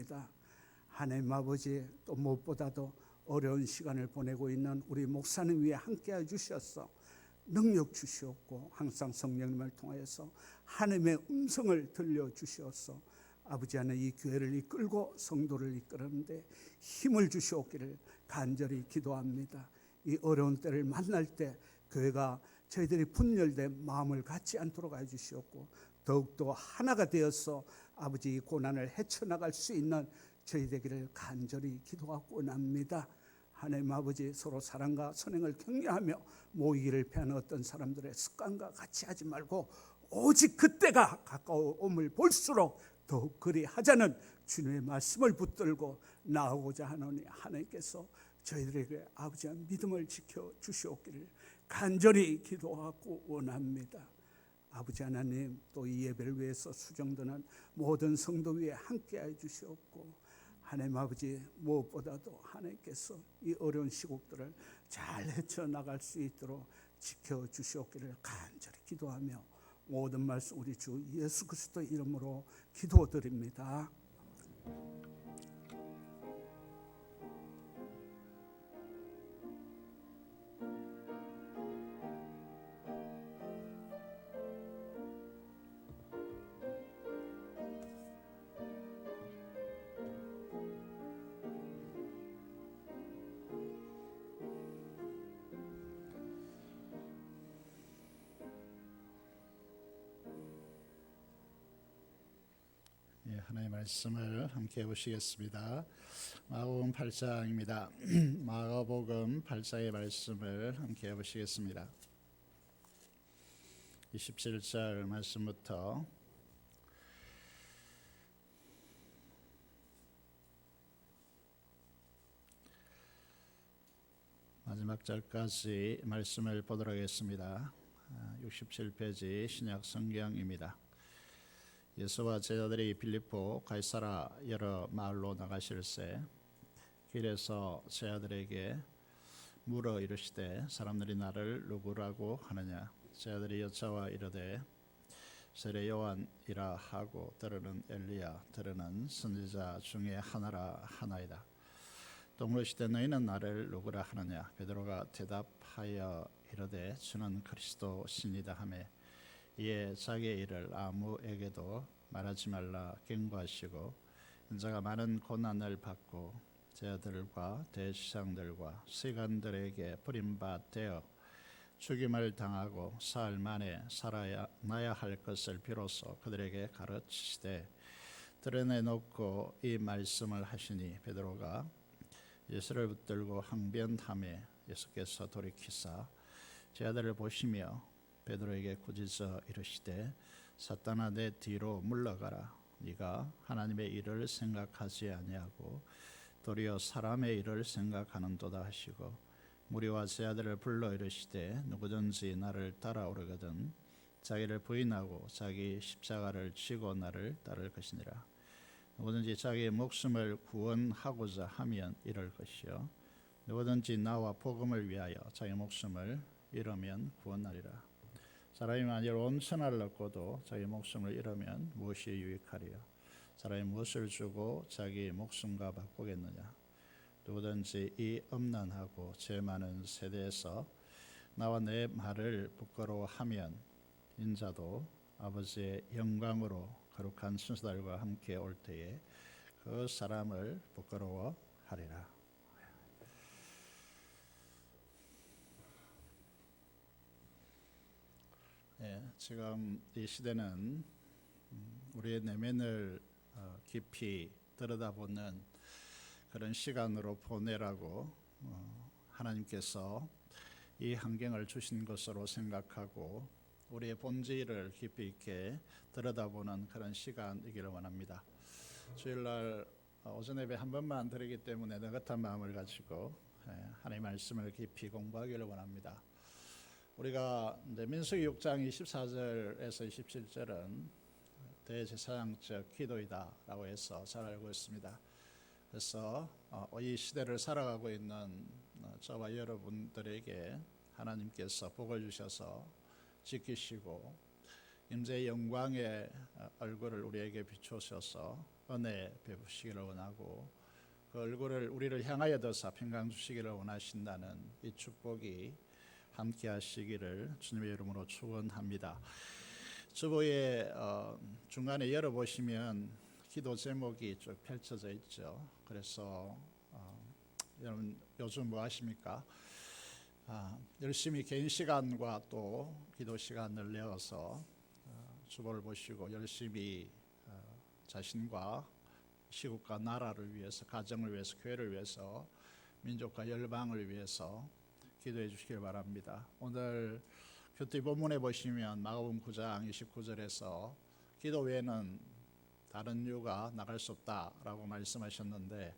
기도합니다. 하나님 아버지, 또 무엇보다도 어려운 시간을 보내고 있는 우리 목사님 위에 함께해 주셔서 능력 주시옵고, 항상 성령님을 통하여서 하나님의 음성을 들려주시옵소. 아버지 하나님, 이 교회를 이끌고 성도를 이끄는데 힘을 주시옵기를 간절히 기도합니다. 이 어려운 때를 만날 때 교회가 저희들이 분열된 마음을 갖지 않도록 해주시옵고, 더욱더 하나가 되어서 아버지 이 고난을 헤쳐나갈 수 있는 저희 되기를 간절히 기도하고 원합니다. 하나님 아버지, 서로 사랑과 선행을 격려하며 모이기를 피하는 어떤 사람들의 습관과 같이 하지 말고 오직 그때가 가까움을 볼수록 더욱 그리 하자는 주님의 말씀을 붙들고 나아가고자 하노니, 하나님께서 저희들에게 아버지의 믿음을 지켜 주시옵기를 간절히 기도하고 원합니다. 아버지 하나님, 또 이 예배를 위해서 수정되는 모든 성도 위에 함께해 주시옵고, 하나님 아버지, 무엇보다도 하나님께서 이 어려운 시국들을 잘 헤쳐나갈 수 있도록 지켜주시옵기를 간절히 기도하며 모든 말씀 우리 주 예수 그리스도 이름으로 기도드립니다. 하나님의 말씀을 함께 보시겠습니다. 마가복음 8장입니다. 마가복음 8장의 말씀을 함께 보시겠습니다. 27절 말씀부터 마지막 절까지 말씀을 보도록 하겠습니다. 67페이지 신약 성경입니다. 예수와 제자들이 빌립보 가이사라 여러 마을로 나가실새 길에서 제자들에게 물어 이르시되, 사람들이 나를 누구라고 하느냐? 제자들이 여짜와 이르되, 세례 요한이라 하고, 때로는 엘리야, 때로는 선지자 중에 하나라 하나이다. 또 물으시되, 너희는 나를 누구라 하느냐? 베드로가 대답하여 이르되, 주는 그리스도시니라 하매, 이에 자기의 일을 아무에게도 말하지 말라 경고하시고, 인자가 많은 고난을 받고 제자들과 대제사장들과 서기관들에게 버림받되어 죽임을 당하고 사흘 만에 살아나야 할 것을 비로소 그들에게 가르치시되 드러내놓고 이 말씀을 하시니, 베드로가 예수를 붙들고 항변하매 예수께서 돌이키사 제자들을 보시며 베드로에게 꾸짖어 이르시되, 사탄아, 내 뒤로 물러가라. 네가 하나님의 일을 생각하지 아니하고 도리어 사람의 일을 생각하는도다 하시고, 무리와 제자들을 불러 이르시되, 누구든지 나를 따라오려거든 자기를 부인하고 자기 십자가를 지고 나를 따를 것이니라. 누구든지 자기의 목숨을 구원하고자 하면 이럴 것이요, 누구든지 나와 복음을 위하여 자기 목숨을 잃으면 구원하리라. 사람이 만일 온 천하를 얻고도 자기 목숨을 잃으면 무엇이 유익하리요? 사람이 무엇을 주고 자기 목숨과 바꾸겠느냐? 누구든지 이 엄난하고 죄 많은 세대에서 나와 내 말을 부끄러워하면, 인자도 아버지의 영광으로 거룩한 천사들과 함께 올 때에 그 사람을 부끄러워하리라. 지금 이 시대는 우리의 내면을 깊이 들여다보는 그런 시간으로 보내라고 하나님께서 이 환경을 주신 것으로 생각하고 우리의 본질을 깊이 있게 들여다보는 그런 시간이기를 원합니다. 주일날 오전 예배 한 번만 드리기 때문에 느긋한 마음을 가지고 하나님의 말씀을 깊이 공부하기를 원합니다. 우리가 민수기 6장 24절에서 27절은 대제사장적 기도이다라고 해서 잘 알고 있습니다. 그래서 이 시대를 살아가고 있는 저와 여러분들에게 하나님께서 복을 주셔서 지키시고 임재의 영광의 얼굴을 우리에게 비추셔서 은혜 베푸시기를 원하고 그 얼굴을 우리를 향하여 더 평강 주시기를 원하신다는 이 축복이 함께 하시기를 주님의 이름으로 축원합니다. 주보의 중간에 열어보시면 기도 제목이 쭉 펼쳐져 있죠. 그래서 여러분 요즘 뭐 하십니까? 열심히 개인 시간과 또 기도 시간을 내어서 주보를 보시고 열심히 자신과 시국과 나라를 위해서, 가정을 위해서, 교회를 위해서, 민족과 열방을 위해서 기도해 주시길 바랍니다. 오늘 교토 본문에 보시면 마가복음 9장 29절에서 기도 외에는 다른 이유가 나갈 수 없다라고 말씀하셨는데,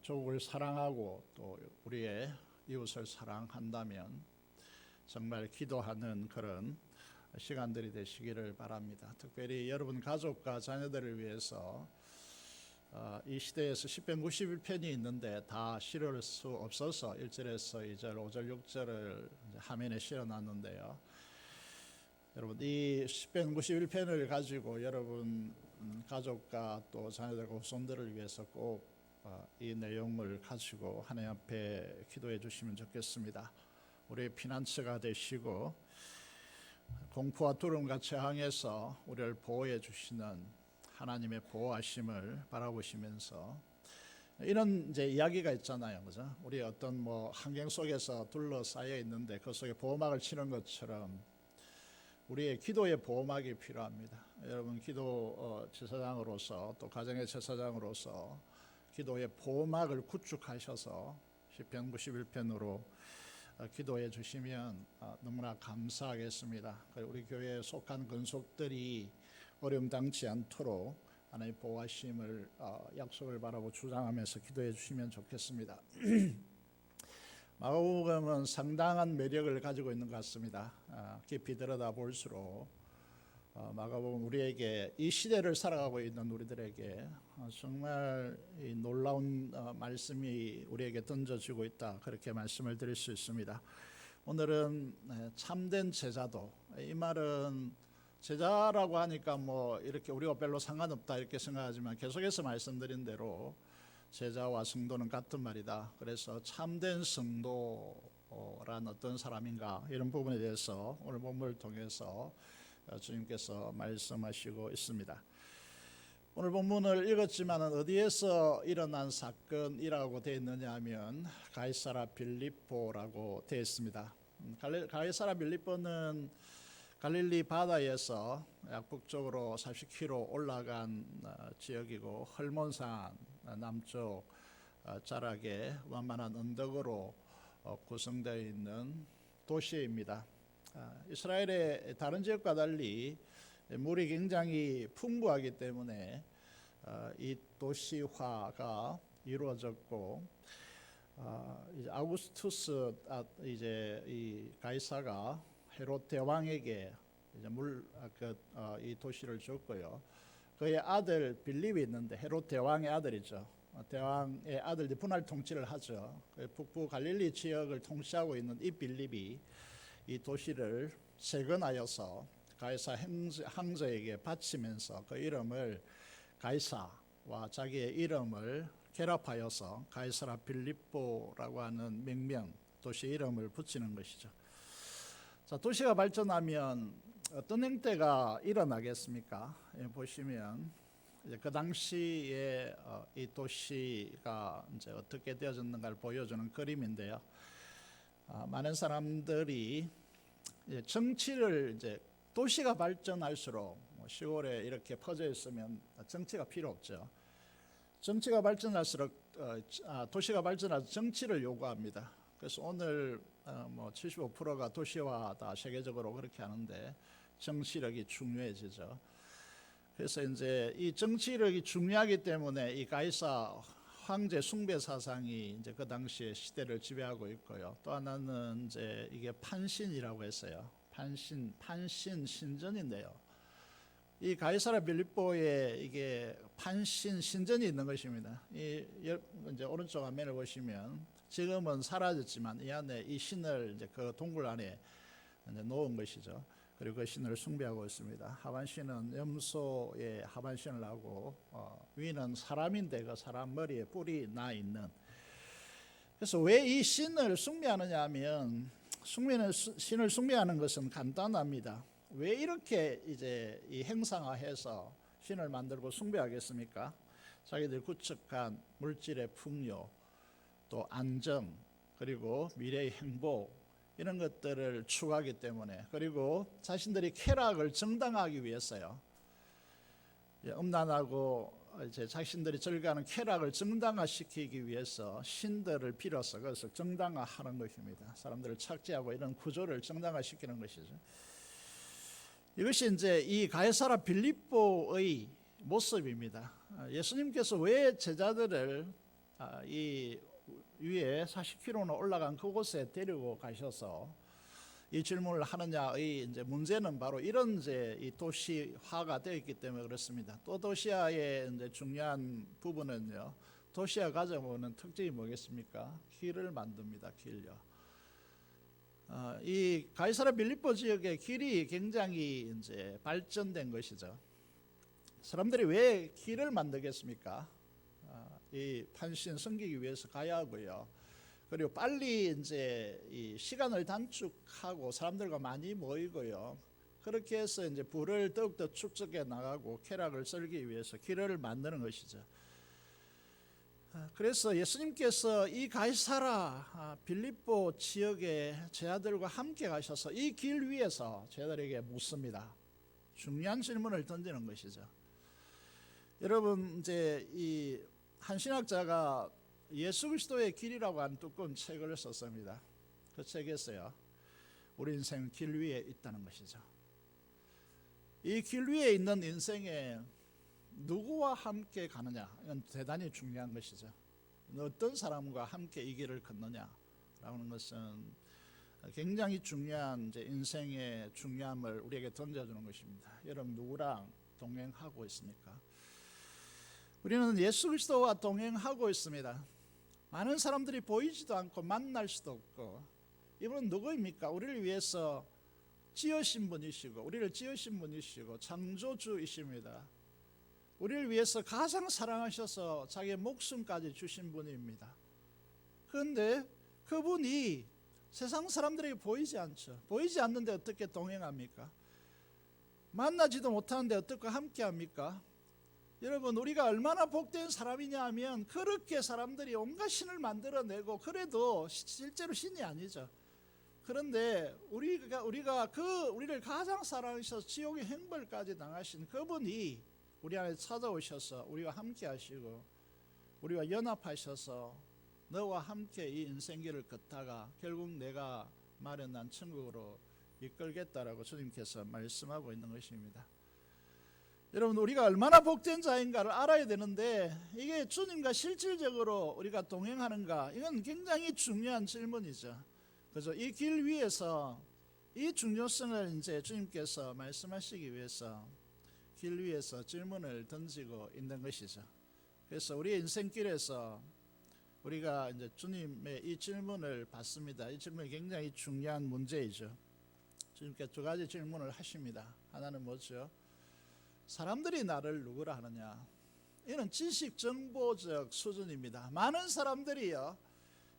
조국을 사랑하고 또 우리의 이웃을 사랑한다면 정말 기도하는 그런 시간들이 되시기를 바랍니다. 특별히 여러분 가족과 자녀들을 위해서 이 시대에서 시편 91편이 있는데 다 실을 수 없어서 1절에서 2절, 5절, 6절을 화면에 실어놨는데요. 여러분 이 시편 91편을 가지고 여러분 가족과 또 자녀들과 후손들을 위해서 꼭 이 내용을 가지고 하나님 앞에 기도해 주시면 좋겠습니다. 우리의 피난처가 되시고 공포와 두려움같이 향해서 우리를 보호해 주시는 하나님의 보호하심을 바라보시면서 이런 이제 이야기가 있잖아요, 그죠? 우리 어떤 뭐 환경 속에서 둘러싸여 있는데 그 속에 보호막을 치는 것처럼 우리의 기도의 보호막이 필요합니다. 여러분 기도 제사장으로서 또 가정의 제사장으로서 기도의 보호막을 구축하셔서 시편 91편으로 기도해 주시면 너무나 감사하겠습니다. 우리 교회에 속한 근속들이 어려움 당치 않도록 하나님의 보호하심을 약속을 바라고 주장하면서 기도해 주시면 좋겠습니다. 마가복음은 상당한 매력을 가지고 있는 것 같습니다. 깊이 들여다 볼수록 마가복음 우리에게 이 시대를 살아가고 있는 우리들에게 정말 놀라운 말씀이 우리에게 던져지고 있다, 그렇게 말씀을 드릴 수 있습니다. 오늘은 참된 제자도, 이 말은 제자라고 하니까 뭐 이렇게 우리가 별로 상관없다 이렇게 생각하지만 계속해서 말씀드린 대로 제자와 성도는 같은 말이다. 그래서 참된 성도란 어떤 사람인가, 이런 부분에 대해서 오늘 본문을 통해서 주님께서 말씀하시고 있습니다. 오늘 본문을 읽었지만 어디에서 일어난 사건이라고 되어 있느냐 하면 가이사라 빌립보라고 되어 있습니다. 가이사라 빌립보는 갈릴리 바다에서 약 북쪽으로 40km 올라간 지역이고 헐몬산 남쪽 자락에 완만한 언덕으로 구성되어 있는 도시입니다. 이스라엘의 다른 지역과 달리 물이 굉장히 풍부하기 때문에 이 도시화가 이루어졌고, 이제 아우구스투스 이제 이 가이사가 헤롯 대왕에게 이제 이 도시를 줬고요. 그의 아들 빌립이 있는데 헤롯 대왕의 아들이죠. 대왕의 아들이 분할 통치를 하죠. 북부 갈릴리 지역을 통치하고 있는 이 빌립이 이 도시를 세건하여서 가이사 황제에게 바치면서 그 이름을 가이사와 자기의 이름을 결합하여서 가이사라 빌립보라고 하는 명명 도시 이름을 붙이는 것이죠. 자, 도시가 발전하면 어떤 행태가 일어나겠습니까? 보시면 이제 그 당시에 이 도시가 이제 어떻게 되어졌는가를 보여주는 그림인데요. 많은 사람들이 이제 정치를 이제 도시가 발전할수록 시골에 이렇게 퍼져 있으면 정치가 필요 없죠. 정치가 발전할수록 도시가 발전해서 정치를 요구합니다. 그래서 오늘 뭐 75%가 도시화다 세계적으로 그렇게 하는데 정치력이 중요해지죠. 그래서 이제 이 정치력이 중요하기 때문에 이 가이사 황제 숭배 사상이 이제 그 당시에 시대를 지배하고 있고요. 또 하나는 이제 이게 판신이라고 했어요. 판신 신전인데요. 이 가이사라 빌립보에 이게 판신 신전이 있는 것입니다. 이제 오른쪽 화면을 보시면 지금은 사라졌지만 이 안에 이 신을 이제 그 동굴 안에 이제 놓은 것이죠. 그리고 그 신을 숭배하고 있습니다. 하반신은 염소의 하반신을 하고 위는 사람인데 그 사람 머리에 뿔이 나 있는. 그래서 왜 이 신을 숭배하느냐 하면 신을 숭배하는 것은 간단합니다. 왜 이렇게 이제 이 행상화해서 신을 만들고 숭배하겠습니까? 자기들 구축한 물질의 풍요, 또 안정, 그리고 미래의 행복 이런 것들을 추구하기 때문에, 그리고 자신들이 쾌락을 정당화하기 위해서요. 음란하고 이제 자신들이 즐겨하는 쾌락을 정당화시키기 위해서 신들을 빌어서 그것을 정당화하는 것입니다. 사람들을 착취하고 이런 구조를 정당화시키는 것이죠. 이것이 이제 이 가이사라 빌립보의 모습입니다. 예수님께서 왜 제자들을 이 위에 40km나 올라간 그곳에 데리고 가셔서 이 질문을 하느냐의 이제 문제는 바로 이런 이제 이 도시화가 되어 있기 때문에 그렇습니다. 또 도시화의 이제 중요한 부분은요, 도시화 가져오는 특징이 뭐겠습니까? 길을 만듭니다. 길요. 이 가이사라 빌립보 지역의 길이 굉장히 이제 발전된 것이죠. 사람들이 왜 길을 만들겠습니까? 이 판신 섬기기 위해서 가야 하고요. 그리고 빨리 이제 이 시간을 단축하고 사람들과 많이 모이고요. 그렇게 해서 이제 부를 더욱더 축적해 나가고 쾌락을 썰기 위해서 길을 만드는 것이죠. 그래서 예수님께서 이 가이사라 빌립보 지역의 제자들과 함께 가셔서 이 길 위에서 제자들에게 묻습니다. 중요한 질문을 던지는 것이죠. 여러분, 이제 이 한 신학자가 예수 그리스도의 길이라고 하는 두꺼운 책을 썼습니다. 그 책에서요, 우리 인생은 길 위에 있다는 것이죠. 이 길 위에 있는 인생에 누구와 함께 가느냐, 이건 대단히 중요한 것이죠. 어떤 사람과 함께 이 길을 걷느냐라는 것은 굉장히 중요한 이제 인생의 중요함을 우리에게 던져주는 것입니다. 여러분, 누구랑 동행하고 있습니까? 우리는 예수 그리스도와 동행하고 있습니다. 많은 사람들이 보이지도 않고 만날 수도 없고, 이분은 누구입니까? 우리를 위해서 지으신 분이시고, 우리를 지으신 분이시고 창조주이십니다. 우리를 위해서 가장 사랑하셔서 자기의 목숨까지 주신 분입니다. 그런데 그분이 세상 사람들에게 보이지 않죠. 보이지 않는데 어떻게 동행합니까? 만나지도 못하는데 어떻게 함께합니까? 여러분, 우리가 얼마나 복된 사람이냐 하면 그렇게 사람들이 온갖 신을 만들어내고 그래도 실제로 신이 아니죠. 그런데 우리가 우리를 가장 사랑하셔서 지옥의 형벌까지 당하신 그분이 우리 안에 찾아오셔서 우리와 함께 하시고 우리와 연합하셔서 너와 함께 이 인생길을 걷다가 결국 내가 마련한 천국으로 이끌겠다라고 주님께서 말씀하고 있는 것입니다. 여러분, 우리가 얼마나 복된 자인가를 알아야 되는데, 이게 주님과 실질적으로 우리가 동행하는가, 이건 굉장히 중요한 질문이죠. 그죠? 이 길 위에서 이 중요성을 이제 주님께서 말씀하시기 위해서 길 위에서 질문을 던지고 있는 것이죠. 그래서 우리의 인생길에서 우리가 이제 주님의 이 질문을 받습니다. 이 질문이 굉장히 중요한 문제이죠. 주님께서 두 가지 질문을 하십니다. 하나는 뭐죠? 사람들이 나를 누구라 하느냐. 이는 지식 정보적 수준입니다. 많은 사람들이요,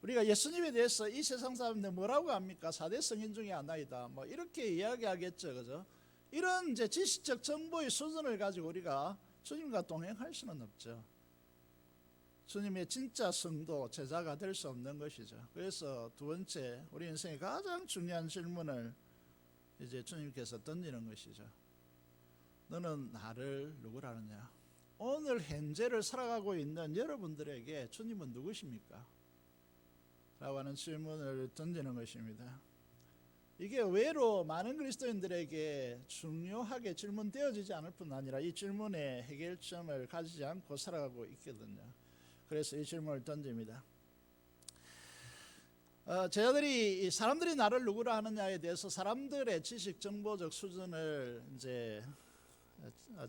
우리가 예수님에 대해서 이 세상 사람들 뭐라고 합니까? 4대 성인 중에 하나이다, 뭐 이렇게 이야기하겠죠, 그죠? 이런 이제 지식적 정보의 수준을 가지고 우리가 주님과 동행할 수는 없죠. 주님의 진짜 성도, 제자가 될 수 없는 것이죠. 그래서 두 번째, 우리 인생의 가장 중요한 질문을 이제 주님께서 던지는 것이죠. 너는 나를 누구라느냐? 오늘 현재를 살아가고 있는 여러분들에게 주님은 누구십니까? 라고 하는 질문을 던지는 것입니다. 이게 의외로 많은 그리스도인들에게 중요하게 질문되어지지 않을 뿐 아니라 이 질문의 해결점을 가지지 않고 살아가고 있거든요. 그래서 이 질문을 던집니다. 제자들이 사람들이 나를 누구라 하느냐에 대해서 사람들의 지식 정보적 수준을 이제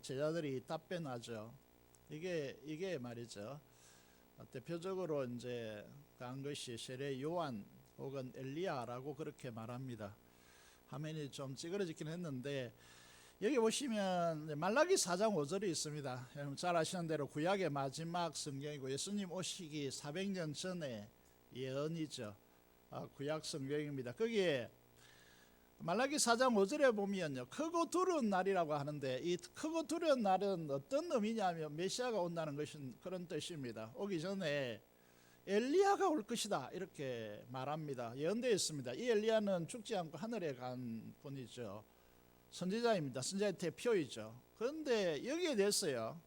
제자들이 답변하죠. 이게 말이죠. 대표적으로 이제 한 것이 세례 요한 혹은 엘리야라고 그렇게 말합니다. 화면이 좀 찌그러지긴 했는데 여기 보시면 말라기 4장 5절이 있습니다. 여러분 잘 아시는 대로 구약의 마지막 성경이고 예수님 오시기 400년 전에 예언이죠. 구약 성경입니다. 거기에 말라기 4장 5절에 보면요, 크고 두려운 날이라고 하는데 이 크고 두려운 날은 어떤 의미냐면 메시아가 온다는 것은 그런 뜻입니다. 오기 전에 엘리야가 올 것이다 이렇게 말합니다. 예언되어 있습니다. 이 엘리야는 죽지 않고 하늘에 간 분이죠. 선지자입니다. 선지자의 대표이죠. 그런데 여기에 대해서요,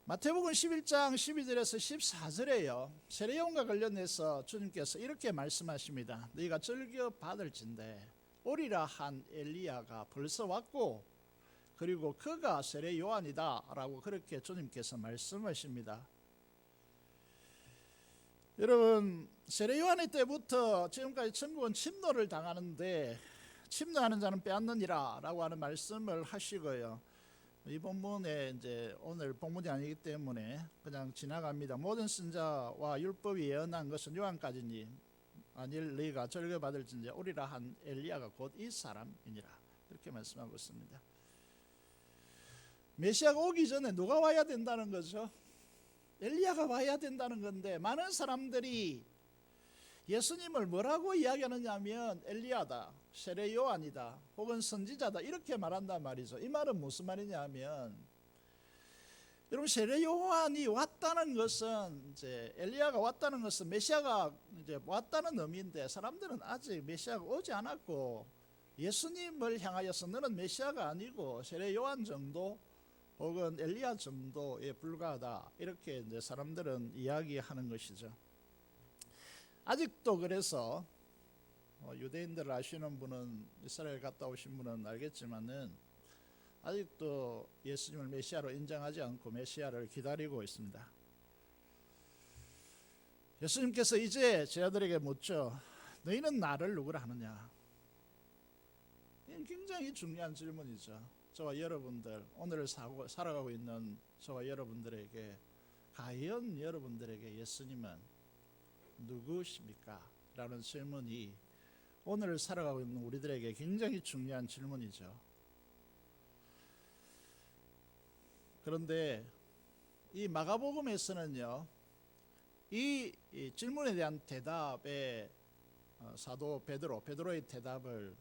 마태복음 11장 12절에서 14절에요 세례요한과 관련해서 주님께서 이렇게 말씀하십니다. 너희가 즐겨 받을진대 오리라 한 엘리야가 벌써 왔고 그리고 그가 세례요한이다 라고 그렇게 주님께서 말씀하십니다. 여러분 세례요한의 때부터 지금까지 천국은 침노를 당하는데 침노하는 자는 빼앗느니라 라고 하는 말씀을 하시고요, 이 본문에 이제 오늘 본문이 아니기 때문에 그냥 지나갑니다. 모든 선자와 율법이 예언한 것은 요한까지니 아닐 너희가 즐겨받을진대 오리라 한 엘리야가 곧 이 사람이니라 이렇게 말씀하고 있습니다. 메시아가 오기 전에 누가 와야 된다는 거죠? 엘리야가 와야 된다는 건데 많은 사람들이 예수님을 뭐라고 이야기하느냐 하면 엘리야다, 세례 요한이다, 혹은 선지자다 이렇게 말한단 말이죠. 이 말은 무슨 말이냐 하면 여러분 세례 요한이 왔다는 것은 이제 엘리야가 왔다는 것은 메시아가 이제 왔다는 의미인데 사람들은 아직 메시아가 오지 않았고 예수님을 향하여서 너는 메시아가 아니고 세례 요한 정도 혹은 엘리야 정도에 불과하다 이렇게 이제 사람들은 이야기하는 것이죠. 아직도 그래서 유대인들 아시는 분은 이스라엘 갔다 오신 분은 알겠지만은 아직도 예수님을 메시아로 인정하지 않고 메시아를 기다리고 있습니다. 예수님께서 이제 제자들에게 묻죠. 너희는 나를 누구라 하느냐? 이건 굉장히 중요한 질문이죠. 저와 여러분들 오늘을 살아가고 있는 저와 여러분들에게 과연 여러분들에게 예수님은 누구십니까? 라는 질문이 오늘을 살아가고 있는 우리들에게 굉장히 중요한 질문이죠. 그런데 이 마가복음에서는요, 이 질문에 대한 대답에 사도 베드로의 대답을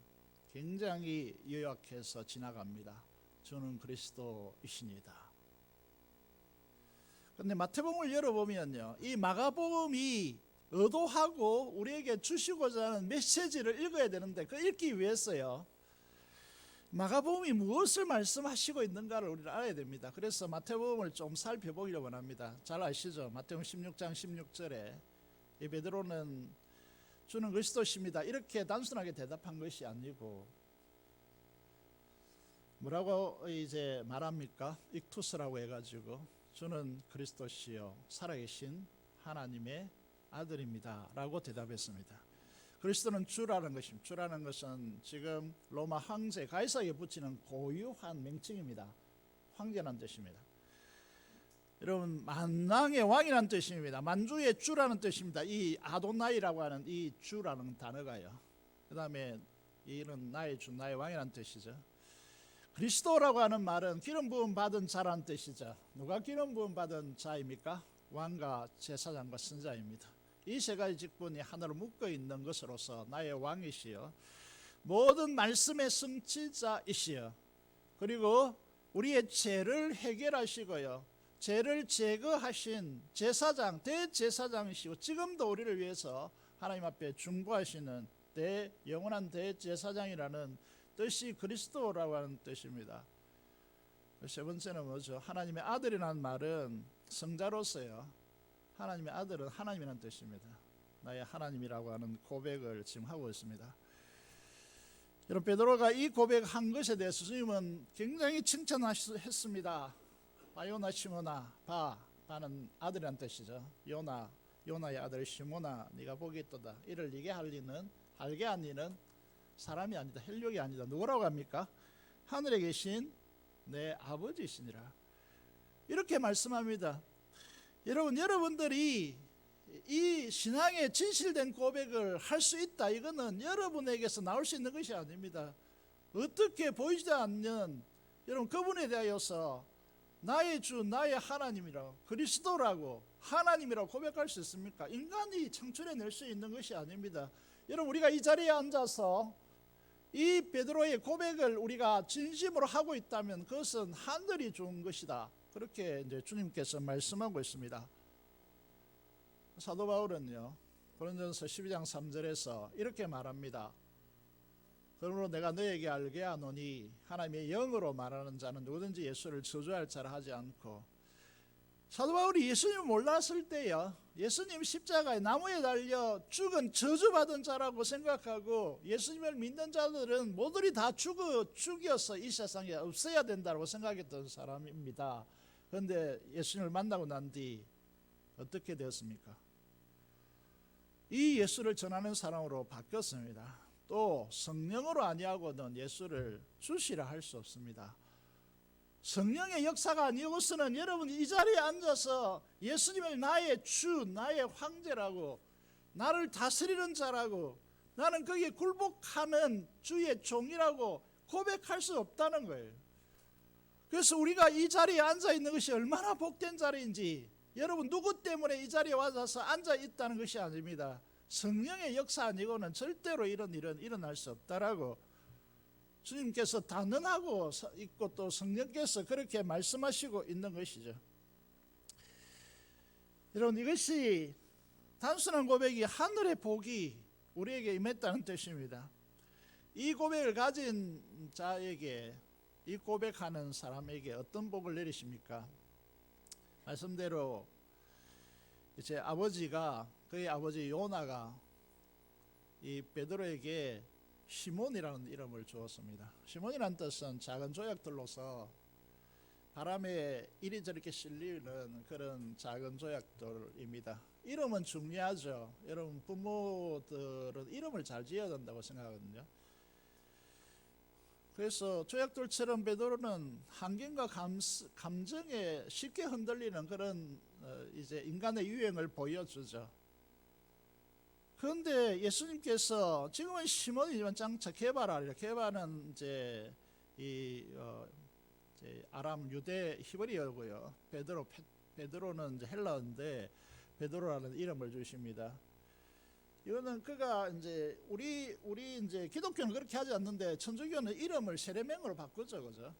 굉장히 요약해서 지나갑니다. 저는 그리스도이시니다. 그런데 마태복음을 열어보면요, 이 마가복음이 의도하고 우리에게 주시고자 하는 메시지를 읽어야 되는데 그 읽기 위해서요, 마가복음이 무엇을 말씀하시고 있는가를 우리는 알아야 됩니다. 그래서 마태복음을 좀 살펴보기를 원합니다. 잘 아시죠? 마태복음 16장 16절에 이 베드로는 주는 그리스도십니다 이렇게 단순하게 대답한 것이 아니고 뭐라고 이제 말합니까? 익투스라고 해가지고 주는 그리스도시요 살아계신 하나님의 아들입니다 라고 대답했습니다. 그리스도는 주라는 것입니다. 주라는 것은 지금 로마 황제 가이사에게 붙이는 고유한 명칭입니다. 황제라는 뜻입니다. 여러분 만왕의 왕이라는 뜻입니다. 만주의 주라는 뜻입니다. 이 아도나이라고 하는 이 주라는 단어가요, 그 다음에 이는 나의 주 나의 왕이라는 뜻이죠. 그리스도라고 하는 말은 기름 부음 받은 자라는 뜻이죠. 누가 기름 부음 받은 자입니까? 왕과 제사장과 선자입니다. 이 세 가지 직분이 하나로 묶어 있는 것으로서 나의 왕이시여 모든 말씀의 성취자이시여 그리고 우리의 죄를 해결하시고요 죄를 제거하신 제사장 대제사장이시고 지금도 우리를 위해서 하나님 앞에 중보하시는 영원한 대제사장이라는 뜻이 그리스도라고 하는 뜻입니다. 세 번째는 뭐죠? 하나님의 아들이라는 말은 성자로서요, 하나님의 아들은 하나님이라는 뜻입니다. 나의 하나님이라고 하는 고백을 지금 하고 있습니다. 여러분 베드로가 이 고백한 것에 대해서 주님은 굉장히 칭찬했습니다. 바요나 시모나 바는 아들이라는 뜻이죠. 요나의 아들 시모나 네가 복이 있도다. 이를 네게 알게 한 이는 사람이 아니다 혈육이 아니다. 누구라고 합니까? 하늘에 계신 내 아버지시니라 이렇게 말씀합니다. 여러분들이 이 신앙의 진실된 고백을 할 수 있다. 이거는 여러분에게서 나올 수 있는 것이 아닙니다. 어떻게 보이지 않는 여러분 그분에 대하여서 나의 주 나의 하나님이라고 그리스도라고 하나님이라고 고백할 수 있습니까? 인간이 창출해낼 수 있는 것이 아닙니다. 여러분 우리가 이 자리에 앉아서 이 베드로의 고백을 우리가 진심으로 하고 있다면 그것은 하늘이 준 것이다. 그렇게 이제 주님께서 말씀하고 있습니다. 사도 바울은요 고린도전서 12장 3절에서 이렇게 말합니다. 그러므로 내가 너에게 알게 하노니 하나님의 영으로 말하는 자는 누구든지 예수를 저주할 자라 하지 않고, 사도 바울이 예수님을 몰랐을 때요 예수님 십자가에 나무에 달려 죽은 저주받은 자라고 생각하고 예수님을 믿는 자들은 모두리 다 죽여서 이 세상에 없애야 된다고 생각했던 사람입니다. 그런데 예수님을 만나고 난 뒤 어떻게 되었습니까? 이 예수를 전하는 사람으로 바뀌었습니다. 또 성령으로 아니하고는 예수를 주시라 할 수 없습니다. 성령의 역사가 아니고서는 여러분이 이 자리에 앉아서 예수님을 나의 주, 나의 황제라고, 나를 다스리는 자라고, 나는 거기에 굴복하는 주의 종이라고 고백할 수 없다는 거예요. 그래서 우리가 이 자리에 앉아 있는 것이 얼마나 복된 자리인지, 여러분 누구 때문에 이 자리에 와서 앉아 있다는 것이 아닙니다. 성령의 역사 아니고는 절대로 이런 일은 일어날 수 없다라고 주님께서 단언하고 있고 또 성령께서 그렇게 말씀하시고 있는 것이죠. 여러분 이것이 단순한 고백이 하늘의 복이 우리에게 임했다는 뜻입니다. 이 고백을 가진 자에게, 이 고백하는 사람에게 어떤 복을 내리십니까? 말씀대로 제 아버지가, 그의 아버지 요나가 이 베드로에게 시몬이라는 이름을 주었습니다. 시몬이라는 뜻은 작은 조약들로서 바람에 이리저리 실리는 그런 작은 조약들입니다. 이름은 중요하죠. 여러분 부모들은 이름을 잘 지어야 된다고 생각하거든요. 그래서 조약돌처럼 베드로는 환경과 감정에 쉽게 흔들리는 그런 이제 인간의 유행을 보여주죠. 그런데 예수님께서 지금은 시몬이지만 장차 게바라, 게바는 이제 이제 아람 유대 히브리어고요. 베드로는 이제 헬라어인데 베드로라는 이름을 주십니다. 이거는 그가 이제 우리 이제 기독교는 그렇게 하지 않는데 천주교는 이름을 세례명으로 바꾸죠, 그죠?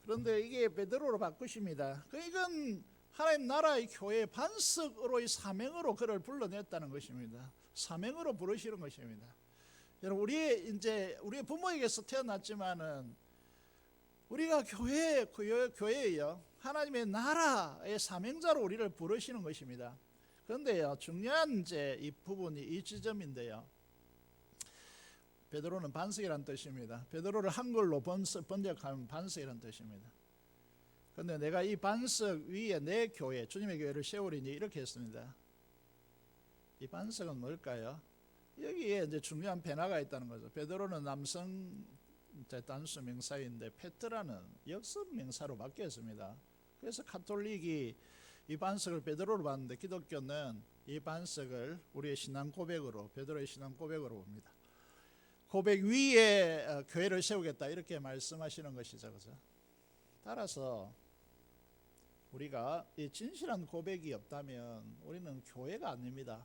그런데 이게 베드로로 바꾸십니다. 이건 하나님 나라의 교회 반석으로의 사명으로 그를 불러냈다는 것입니다. 사명으로 부르시는 것입니다. 여러분 우리의 부모에게서 태어났지만은 우리가 교회예요. 하나님의 나라의 사명자로 우리를 부르시는 것입니다. 그런데요 중요한 이제 이 부분이 이 지점인데요. 베드로는 반석이라는 뜻입니다. 베드로를 한글로 번역하면 반석이라는 뜻입니다. 그런데 내가 이 반석 위에 내 교회, 주님의 교회를 세우리니 이렇게 했습니다. 이 반석은 뭘까요? 여기에 이제 중요한 변화가 있다는 거죠. 베드로는 남성 단수 명사인데 페트라는 역성 명사로 바뀌었습니다. 그래서 카톨릭이 이 반석을 베드로로 봤는데 기독교는 이 반석을 우리의 신앙 고백으로, 베드로의 신앙 고백으로 봅니다. 고백 위에 교회를 세우겠다 이렇게 말씀하시는 것이죠, 그죠? 따라서 우리가 이 진실한 고백이 없다면 우리는 교회가 아닙니다.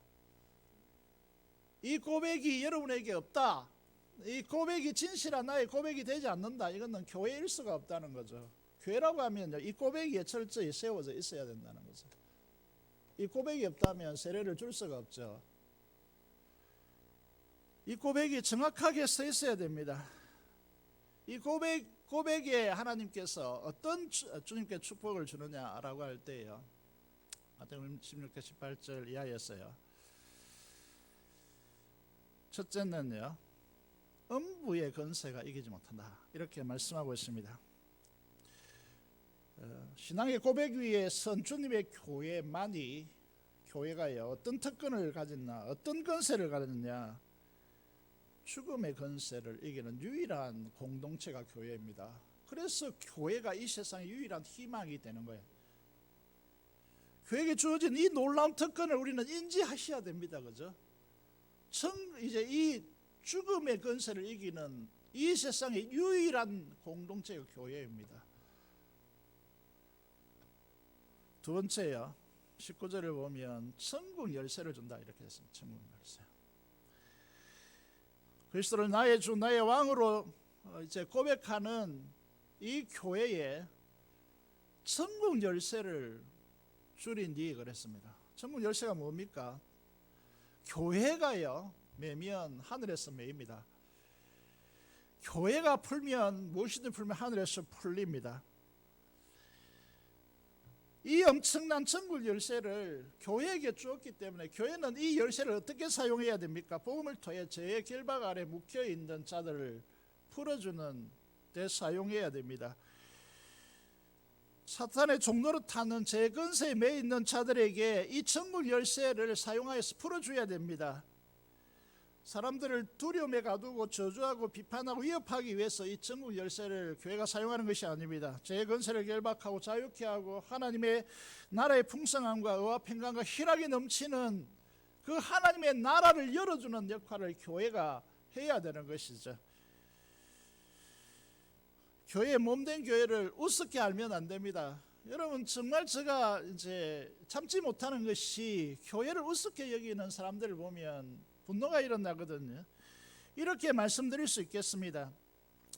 이 고백이 여러분에게 없다, 이 고백이 진실한 나의 고백이 되지 않는다, 이거는 교회일 수가 없다는 거죠. 교회라고 하면요 이 고백이 철저히 세워져 있어야 된다는 거죠. 이 고백이 없다면 세례를 줄 수가 없죠. 이 고백이 정확하게 서 있어야 됩니다. 이 고백에 하나님께서 어떤 주님께 축복을 주느냐라고 할 때요, 마태복음 16장 18절 이하였어요. 첫째는요 음부의 권세가 이기지 못한다 이렇게 말씀하고 있습니다. 신앙의 고백 위에 선 주님의 교회만이, 교회가요 어떤 특권을 가졌나, 어떤 권세를 가졌느냐, 죽음의 권세를 이기는 유일한 공동체가 교회입니다. 그래서 교회가 이 세상의 유일한 희망이 되는 거예요. 교회에게 주어진 이 놀라운 특권을 우리는 인지하셔야 됩니다. 그죠? 이제 이 죽음의 권세를 이기는 이 세상의 유일한 공동체가 교회입니다. 두 번째요. 19절을 보면 천국 열쇠를 준다 이렇게 했습니다. 천국 열쇠. 그리스도를 나의 주 나의 왕으로 이제 고백하는 이 교회에 천국 열쇠를 주리니 그랬습니다. 천국 열쇠가 뭡니까? 교회가요 매면 하늘에서 매입니다. 교회가 풀면 무엇이든 풀면 하늘에서 풀립니다. 이 엄청난 천국 열쇠를 교회에게 주었기 때문에 교회는 이 열쇠를 어떻게 사용해야 됩니까? 복음을 통해 죄의 결박 아래 묶여있는 자들을 풀어주는 데 사용해야 됩니다. 사탄의 종노릇하는 죄 근세에 매 있는 자들에게 이 천국 열쇠를 사용하여서 풀어줘야 됩니다. 사람들을 두려움에 가두고 저주하고 비판하고 위협하기 위해서 이 천국 열쇠를 교회가 사용하는 것이 아닙니다. 죄의 권세를 결박하고 자유케 하고 하나님의 나라의 풍성함과 의와 평강과 희락이 넘치는 그 하나님의 나라를 열어주는 역할을 교회가 해야 되는 것이죠. 교회의 몸된 교회를 우습게 알면 안 됩니다. 여러분 정말 제가 이제 참지 못하는 것이 교회를 우습게 여기는 사람들을 보면 분노가 일어나거든요. 이렇게 말씀드릴 수 있겠습니다.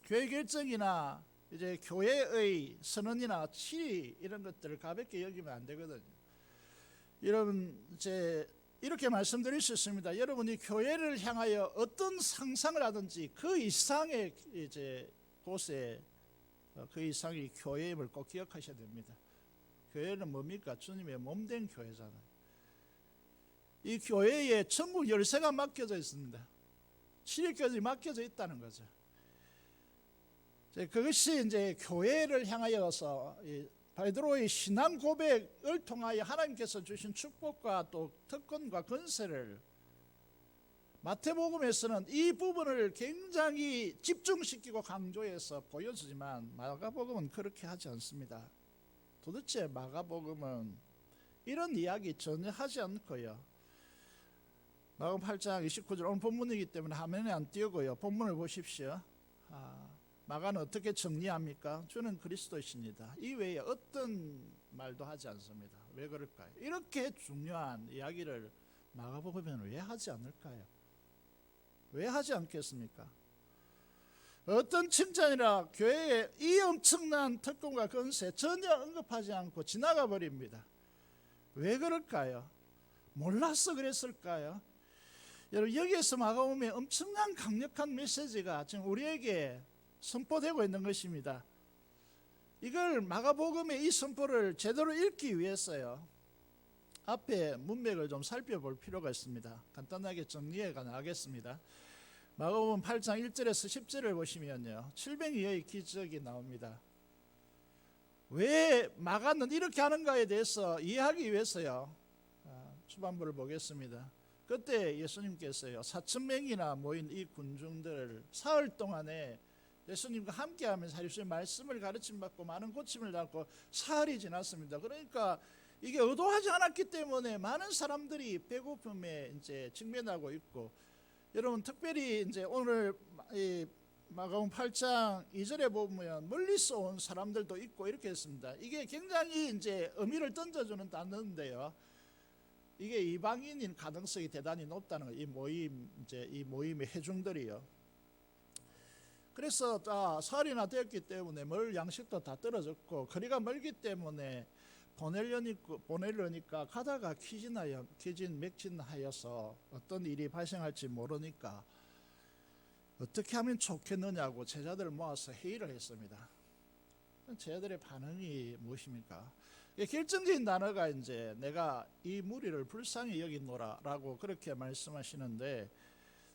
교회 결정이나 이제 교회의 선언이나 치리 이런 것들을 가볍게 여기면 안 되거든요. 여러분 이제 이렇게 말씀드릴 수 있습니다. 여러분이 교회를 향하여 어떤 상상을 하든지 그 이상의 이제 곳에 그 이상이 교회임을 꼭 기억하셔야 됩니다. 교회는 뭡니까? 주님의 몸된 교회잖아요. 이 교회에 천국 열쇠가 맡겨져 있습니다. 출입교들이 맡겨져 있다는 거죠. 그것이 이제 교회를 향하여서 베드로의 신앙 고백을 통하여 하나님께서 주신 축복과 또 특권과 권세를 마태복음에서는 이 부분을 굉장히 집중시키고 강조해서 보여주지만 마가복음은 그렇게 하지 않습니다. 도대체 마가복음은 이런 이야기 전혀 하지 않고요. 마가복음 8장 29절 오늘 본문이기 때문에 화면에 안 띄우고요. 본문을 보십시오. 마가는 어떻게 정리합니까? 주는 그리스도이십니다. 이 외에 어떤 말도 하지 않습니다. 왜 그럴까요? 이렇게 중요한 이야기를 마가복음에는 왜 하지 않을까요? 왜 하지 않겠습니까? 어떤 칭찬이라 교회의 이 엄청난 특권과 권세 전혀 언급하지 않고 지나가 버립니다. 왜 그럴까요? 몰라서 그랬을까요? 여러분 여기에서 마가복음에 엄청난 강력한 메시지가 지금 우리에게 선포되고 있는 것입니다. 이걸 마가복음의 이 선포를 제대로 읽기 위해서요. 앞에 문맥을 좀 살펴볼 필요가 있습니다. 간단하게 정리해 가겠습니다. 마가복음 8장 1절에서 10절을 보시면요. 700여의 기적이 나옵니다. 왜 마가는 이렇게 하는가에 대해서 이해하기 위해서요. 초반부를 보겠습니다. 그때 예수님께서요. 4,000명이나 모인 이 군중들을 사흘 동안에 예수님과 함께하면서 예수님의 말씀을 가르침받고 많은 고침을 받고 사흘이 지났습니다. 그러니까 이게 의도하지 않았기 때문에 많은 사람들이 배고픔에 이제 직면하고 있고, 여러분 특별히 이제 오늘 이 마가복음 8장 2절에 보면 멀리서 온 사람들도 있고 이렇게 했습니다. 이게 굉장히 이제 의미를 던져주는 단어인데요. 이게 이방인인 가능성이 대단히 높다는 거예요. 이 모임의 회중들이요. 그래서 사흘이나 되었기 때문에 먹을 양식도 다 떨어졌고 거리가 멀기 때문에 보내려니까 가다가 맥진하여서 어떤 일이 발생할지 모르니까 어떻게 하면 좋겠느냐고 제자들을 모아서 회의를 했습니다. 제자들의 반응이 무엇입니까? 결정적인 단어가 이제 내가 이 무리를 불쌍히 여기노라라고 그렇게 말씀하시는데,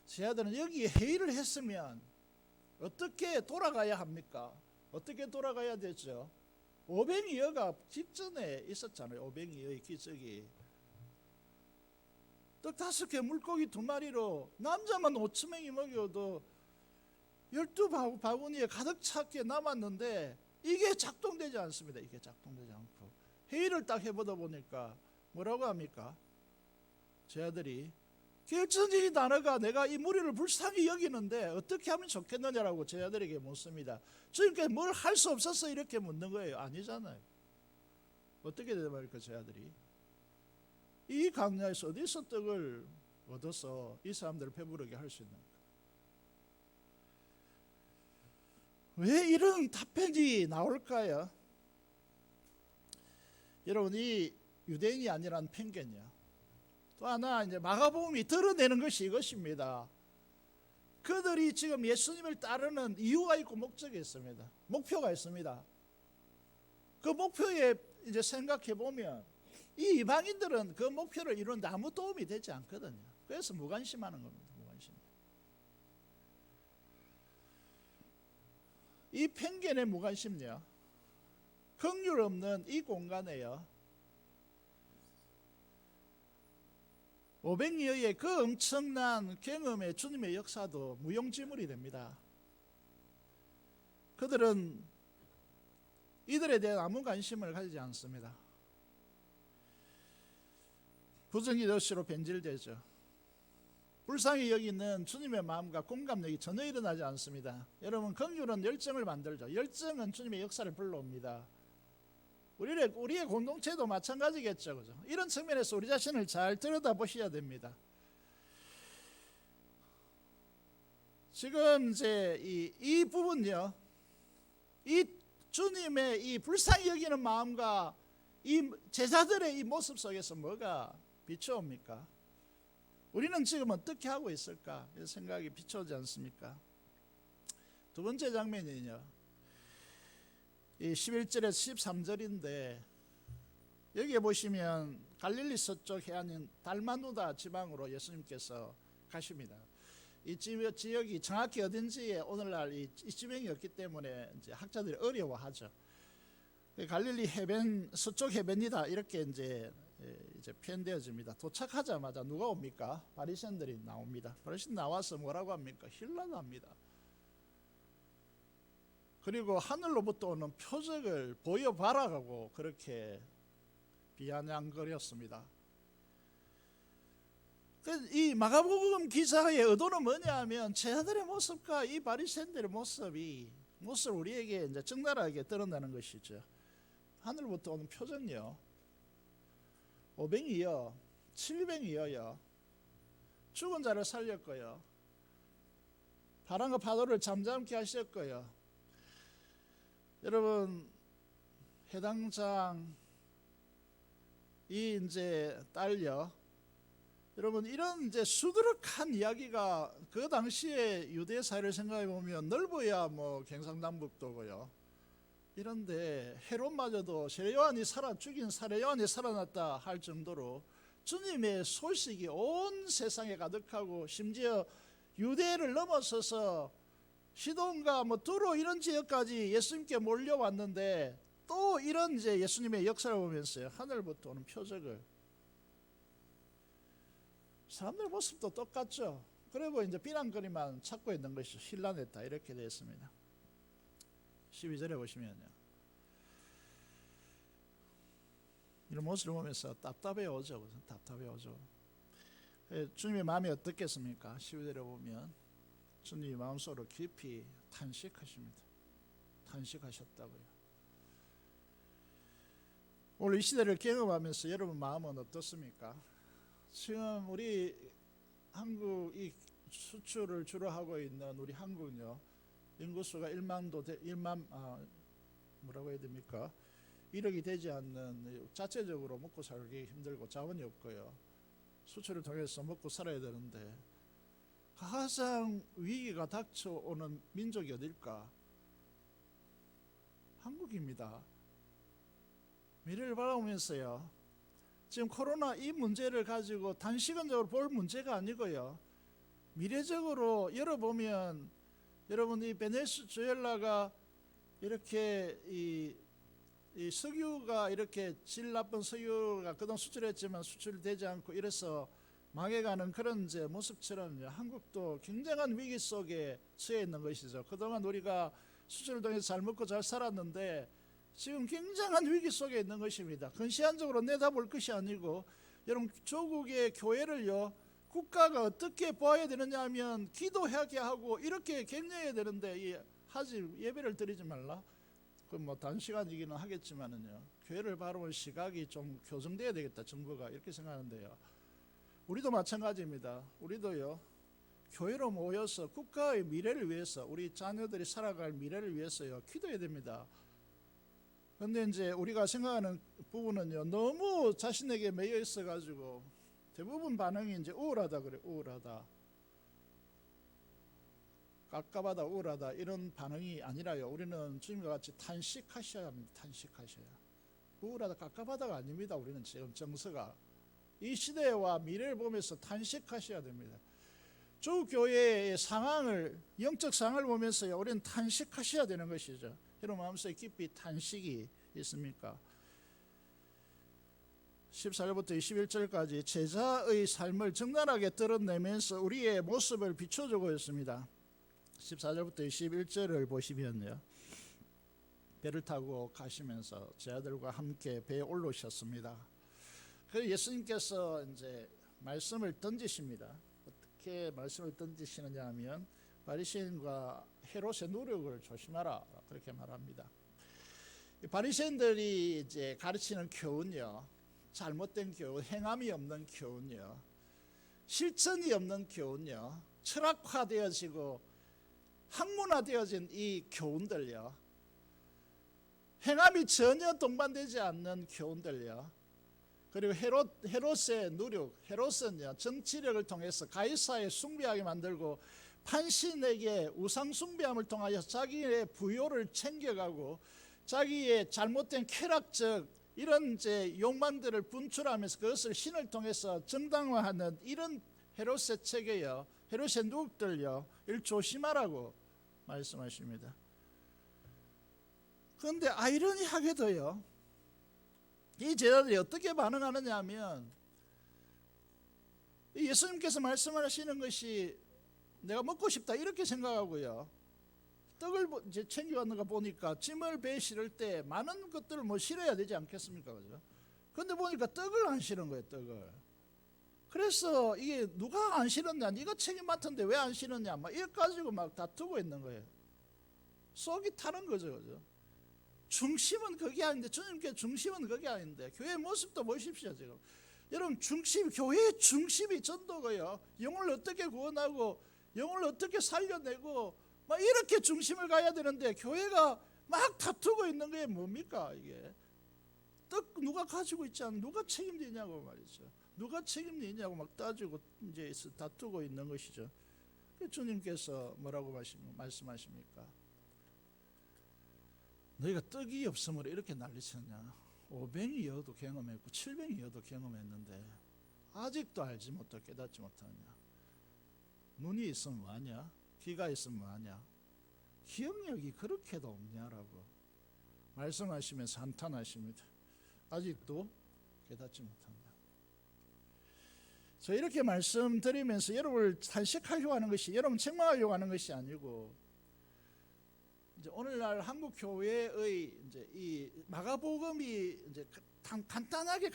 제자들은 여기 회의를 했으면 어떻게 돌아가야 합니까? 어떻게 돌아가야 되죠? 오병이어가 직전에 있었잖아요. 오병이어의 기적이 떡 5개 물고기 2마리로 남자만 5,000명이 먹여도 12바구니에 가득 차게 남았는데 이게 작동되지 않습니다. 이게 작동되지 않고 회의를 딱 해보다 보니까 뭐라고 합니까? 제 아들이 결정적인 단어가 내가 이 무리를 불쌍히 여기는데 어떻게 하면 좋겠느냐라고 제 아들에게 묻습니다. 주님께 뭘 할 수 없어서 이렇게 묻는 거예요? 아니잖아요. 어떻게 대답할까 제 아들이? 이 광야에서 어디서 떡을 얻어서 이 사람들을 배부르게 할 수 있는가? 왜 이런 답변이 나올까요? 여러분, 이 유대인이 아니란 편견이야. 또 하나 이제 마가복음이 드러내는 것이 이것입니다. 그들이 지금 예수님을 따르는 이유가 있고 목적이 있습니다. 목표가 있습니다. 그 목표에 이제 생각해 보면 이 이방인들은 그 목표를 이루는데 아무 도움이 되지 않거든요. 그래서 무관심하는 겁니다. 무관심. 이 편견의 무관심요, 긍휼 없는 이 공간에요, 500여의 그 엄청난 경험의 주님의 역사도 무용지물이 됩니다. 그들은 이들에 대한 아무 관심을 가지지 않습니다. 부정의도시로 변질되죠. 불쌍히 여기는 주님의 마음과 공감력이 전혀 일어나지 않습니다. 여러분, 긍휼은 열정을 만들죠. 열정은 주님의 역사를 불러옵니다. 우리의 공동체도 마찬가지겠죠, 그죠? 이런 측면에서 우리 자신을 잘 들여다보셔야 됩니다. 지금 이제 이 부분요, 이 주님의 이 불쌍히 여기는 마음과 이 제자들의 이 모습 속에서 뭐가 비춰옵니까? 우리는 지금 어떻게 하고 있을까? 이 생각이 비춰오지 않습니까? 두 번째 장면은요, 이 11절에서 13절인데 여기에 보시면 갈릴리 서쪽 해안인 달마누다 지방으로 예수님께서 가십니다. 이 지역이 정확히 어딘지에 오늘날 이 지명이 없기 때문에 이제 학자들이 어려워하죠. 갈릴리 해변, 서쪽 해변이다 이렇게 이제 표현되어집니다. 도착하자마자 누가 옵니까? 바리새인들이 나옵니다. 바리새인 나와서 뭐라고 합니까? 힐난합니다. 그리고 하늘로부터 오는 표적을 보여봐라고 그렇게 비아냥거렸습니다. 이 마가복음 기사의 의도는 뭐냐 하면 제자들의 모습과 이 바리새인들의 모습을 우리에게 이제 적나라하게 드러내는 것이죠. 하늘부터 오는 표적요, 500이요, 700이요, 죽은 자를 살렸고요, 바람과 파도를 잠잠케 하셨고요. 여러분, 해당장 이 이제 딸요, 여러분, 이런 이제 수두룩한 이야기가 그 당시에 유대 사회를 생각해 보면 넓어야 뭐 경상남북도고요. 이런데 헤롯마저도 죽인 살해 요한이 살아났다 할 정도로 주님의 소식이 온 세상에 가득하고, 심지어 유대를 넘어서서 시돈과 뭐 두로 이런 지역까지 예수님께 몰려왔는데, 또 이런 이제 예수님의 역사를 보면서요, 하늘부터 오는 표적을, 사람들 모습도 똑같죠. 그리고 이제 비난거리만 찾고 있는 것이 힐난했다 이렇게 되어 있습니다. 12절에 보시면요, 이런 모습을 보면서 답답해 오죠. 답답해 오죠. 주님의 마음이 어떻겠습니까? 12절에 보면 주님이 마음속으로 깊이 탄식하십니다. 탄식하셨다고요. 오늘 이 시대를 경험하면서 여러분 마음은 어떻습니까? 지금 우리 한국 이 수출을 주로 하고 있는 우리 한국은요, 인구수가 1만 뭐라고 해야 됩니까? 1억이 되지 않는, 자체적으로 먹고 살기 힘들고 자원이 없고요, 수출을 통해서 먹고 살아야 되는데 가장 위기가 닥쳐오는 민족이 어딜까? 한국입니다. 미래를 바라보면서요, 지금 코로나 이 문제를 가지고 단시간적으로 볼 문제가 아니고요, 미래적으로 열어보면 여러분, 이 베네수엘라가 이렇게 이 석유가 이렇게 질 나쁜 석유가 그동안 수출했지만 수출되지 않고 이래서 망해가는 그런 이제 모습처럼 한국도 굉장한 위기 속에 처해 있는 것이죠. 그동안 우리가 수출을 통해서 잘 먹고 잘 살았는데 지금 굉장한 위기 속에 있는 것입니다. 근시안적으로 내다볼 것이 아니고, 여러분 조국의 교회를요, 국가가 어떻게 보아야 되느냐 하면 기도하게 하고 이렇게 격려해야 되는데, 예배를 드리지 말라. 그건 뭐 단시간이기는 하겠지만은요, 교회를 바라보는 시각이 좀 교정돼야 되겠다, 정부가 이렇게 생각하는데요. 우리도 마찬가지입니다. 우리도요, 교회로 모여서 국가의 미래를 위해서, 우리 자녀들이 살아갈 미래를 위해서요, 기도해야 됩니다. 그런데 이제 우리가 생각하는 부분은요, 너무 자신에게 매여 있어가지고 대부분 반응이 이제 우울하다 그래. 우울하다, 깝깝하다, 우울하다, 이런 반응이 아니라요, 우리는 주님과 같이 탄식하셔야 합니다. 탄식하셔야. 우울하다, 깝깝하다가 아닙니다. 우리는 지금 정서가 이 시대와 미래를 보면서 탄식하셔야 됩니다. 주 교회의 상황을, 영적 상황을 보면서요, 우리는 탄식하셔야 되는 것이죠. 여러분 마음속에 깊이 탄식이 있습니까? 14절부터 21절까지 제자의 삶을 적나라하게 드러내면서 우리의 모습을 비춰주고 있습니다. 14절부터 21절을 보시면요, 배를 타고 가시면서 제자들과 함께 배에 올라오셨습니다. 그 예수님께서 이제 말씀을 던지십니다. 어떻게 말씀을 던지시느냐 하면, 바리새인과 헤롯의 노력을 조심하라, 그렇게 말합니다. 바리새인들이 이제 가르치는 교훈요, 잘못된 교훈, 행함이 없는 교훈요, 실천이 없는 교훈요, 철학화되어지고 학문화되어진 이 교훈들요, 행함이 전혀 동반되지 않는 교훈들요, 그리고 헤롯의 누력, 헤롯은요, 정치력을 통해서 가이사에 숭배하게 만들고 판신에게 우상 숭배함을 통하여 자기의 부요를 챙겨가고 자기의 잘못된 쾌락적 이런 이제 욕망들을 분출하면서 그것을 신을 통해서 정당화하는 이런 헤롯의 체계요, 헤롯의 누국들요, 이를 조심하라고 말씀하십니다. 그런데 아이러니하게도요, 이 제자들이 어떻게 반응하느냐 하면, 예수님께서 말씀하시는 것이 내가 먹고 싶다 이렇게 생각하고요, 떡을 이제 챙겨왔는가 보니까 짐을 배에 실을 때 많은 것들을 뭐 실어야 되지 않겠습니까? 그죠? 그런데 보니까 떡을 안 실은 거예요, 떡을. 그래서 이게 누가 안 실었냐, 네가 책임 맡은데 왜 안 실었냐, 막 이거 가지고 막 다투고 있는 거예요. 속이 타는 거죠, 그죠? 중심은 그게 아닌데, 주님께 중심은 그게 아닌데, 교회의 모습도 보십시오. 지금 여러분, 중심, 교회의 중심이 전도고요, 영혼을 어떻게 구원하고 영혼을 어떻게 살려내고 막 이렇게 중심을 가야 되는데, 교회가 막 다투고 있는 게 뭡니까? 이게 떡 누가 가지고 있지 않는, 누가 책임지냐고 말이죠. 누가 책임지냐고 막 따지고 이제 다투고 있는 것이죠. 주님께서 뭐라고 말씀하십니까? 너희가 떡이 없으므로 이렇게 난리쳤냐? 500이어도 경험했고 700이어도 경험했는데 아직도 알지 못하고 깨닫지 못하느냐? 눈이 있으면 뭐하냐? 귀가 있으면 뭐하냐? 기억력이 그렇게도 없냐라고 말씀하시면서 한탄하십니다. 아직도 깨닫지 못한다. 저 이렇게 말씀드리면서 여러분을 탄식하려고 하는 것이, 여러분 책망하려고 하는 것이 아니고, 이제 오늘날 한국 교회의 이제 이 마가복음이 이제 간단하게